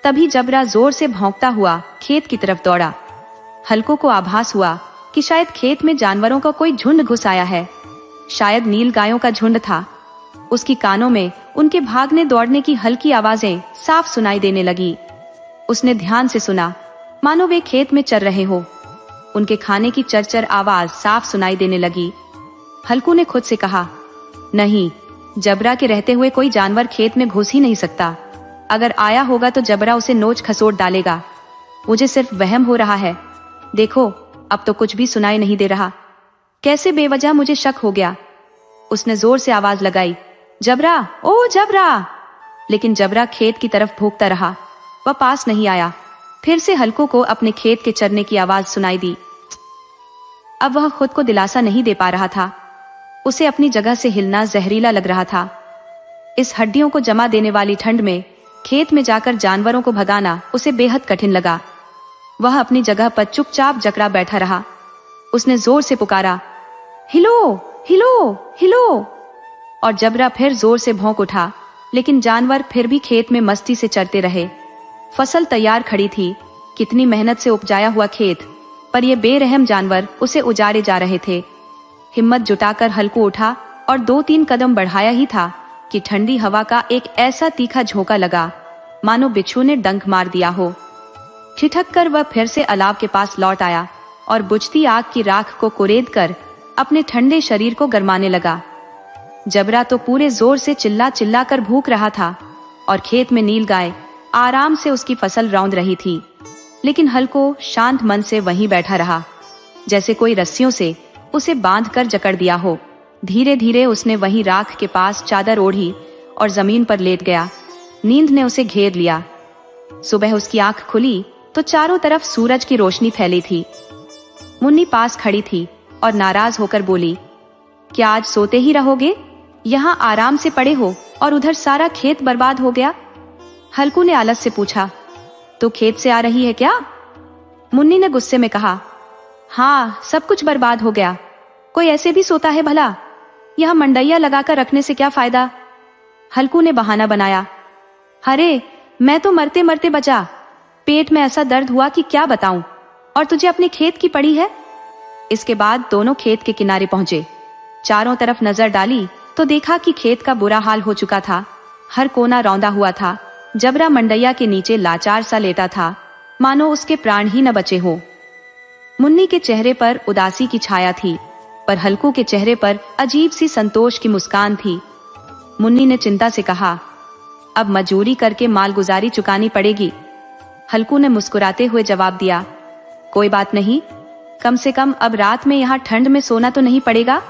तभी जबरा जोर से भौंकता हुआ खेत की तरफ दौड़ा। हल्कू को आभास हुआ कि शायद खेत में जानवरों का कोई झुंड घुस आया है। शायद नील गायों का झुंड था। उसकी कानों में उनके भागने दौड़ने की हल्की आवाजें साफ सुनाई देने लगी। उसने ध्यान से सुना, मानो वे खेत में चर रहे हो। उनके खाने की चरचर आवाज साफ सुनाई देने लगी। हल्कू ने खुद से कहा, नहीं, जबरा के रहते हुए कोई जानवर खेत में घुस ही नहीं सकता। अगर आया होगा तो जबरा उसे नोच खसोट डालेगा। मुझे सिर्फ वहम हो रहा है। देखो, अब तो कुछ भी सुनाई नहीं दे रहा। कैसे बेवजह मुझे शक हो गया। उसने जोर से आवाज लगाई, जबरा, ओ जबरा। लेकिन जबरा खेत की तरफ भौंकता रहा। वह पास नहीं आया। फिर से हल्कू को अपने खेत के चरने की आवाज सुनाई दी। अब वह खुद को दिलासा नहीं दे पा रहा था। उसे अपनी जगह से हिलना जहरीला लग रहा था। इस हड्डियों को जमा देने वाली ठंड में खेत में जाकर जानवरों को भगाना उसे बेहद कठिन लगा। वह अपनी जगह पर चुपचाप जकड़ा बैठा रहा। उसने जोर से पुकारा, हिलो, हिलो, हिलो। और जबरा फिर जोर से भौंक उठा, लेकिन जानवर फिर भी खेत में मस्ती से चरते रहे। फसल तैयार खड़ी थी, कितनी मेहनत से उपजाया हुआ खेत, पर ये बेरहम जानवर उसे उजाड़े जा रहे थे। हिम्मत जुटाकर हल्कू उठा और 2-3 कदम बढ़ाया ही था कि ठंडी हवा का एक ऐसा तीखा झोंका लगा, मानो बिच्छू ने डंक मार दिया हो। ठिठक कर वह फिर से अलाव के पास लौट आया और बुझती आग की राख को कुरेद कर अपने ठंडे शरीर को गरमाने लगा। जबरा तो पूरे जोर से चिल्ला चिल्ला कर भूख रहा था और खेत में नील गाय आराम से उसकी फसल रौंद रही थी। लेकिन हल्कू शांत मन से वहीं बैठा रहा, जैसे कोई रस्सियों से उसे बांध कर जकड़ दिया हो। धीरे धीरे उसने वहीं राख के पास चादर ओढ़ी और जमीन पर लेट गया। नींद ने उसे घेर लिया। सुबह उसकी आंख खुली तो चारों तरफ सूरज की रोशनी फैली थी। मुन्नी पास खड़ी थी और नाराज होकर बोली, क्या आज सोते ही रहोगे? यहाँ आराम से पड़े हो और उधर सारा खेत बर्बाद हो गया। हल्कू ने आलस से पूछा, तो खेत से आ रही है क्या? मुन्नी ने गुस्से में कहा, हाँ, सब कुछ बर्बाद हो गया। कोई ऐसे भी सोता है भला? यह मंडैया लगाकर रखने से क्या फायदा? हल्कू ने बहाना बनाया, अरे मैं तो मरते मरते बचा। पेट में ऐसा दर्द हुआ कि क्या बताऊं। और तुझे अपने खेत की पड़ी है। इसके बाद दोनों खेत के किनारे पहुंचे। चारों तरफ नजर डाली तो देखा कि खेत का बुरा हाल हो चुका था। हर कोना रौंदा हुआ था। जबरा मंडैया के नीचे लाचार सा लेटा था, मानो उसके प्राण ही न बचे हो। मुन्नी के चेहरे पर उदासी की छाया थी, पर हल्कू के चेहरे पर अजीब सी संतोष की मुस्कान थी। मुन्नी ने चिंता से कहा, अब मजूरी करके मालगुजारी चुकानी पड़ेगी। हल्कू ने मुस्कुराते हुए जवाब दिया, कोई बात नहीं, कम से कम अब रात में यहाँ ठंड में सोना तो नहीं पड़ेगा।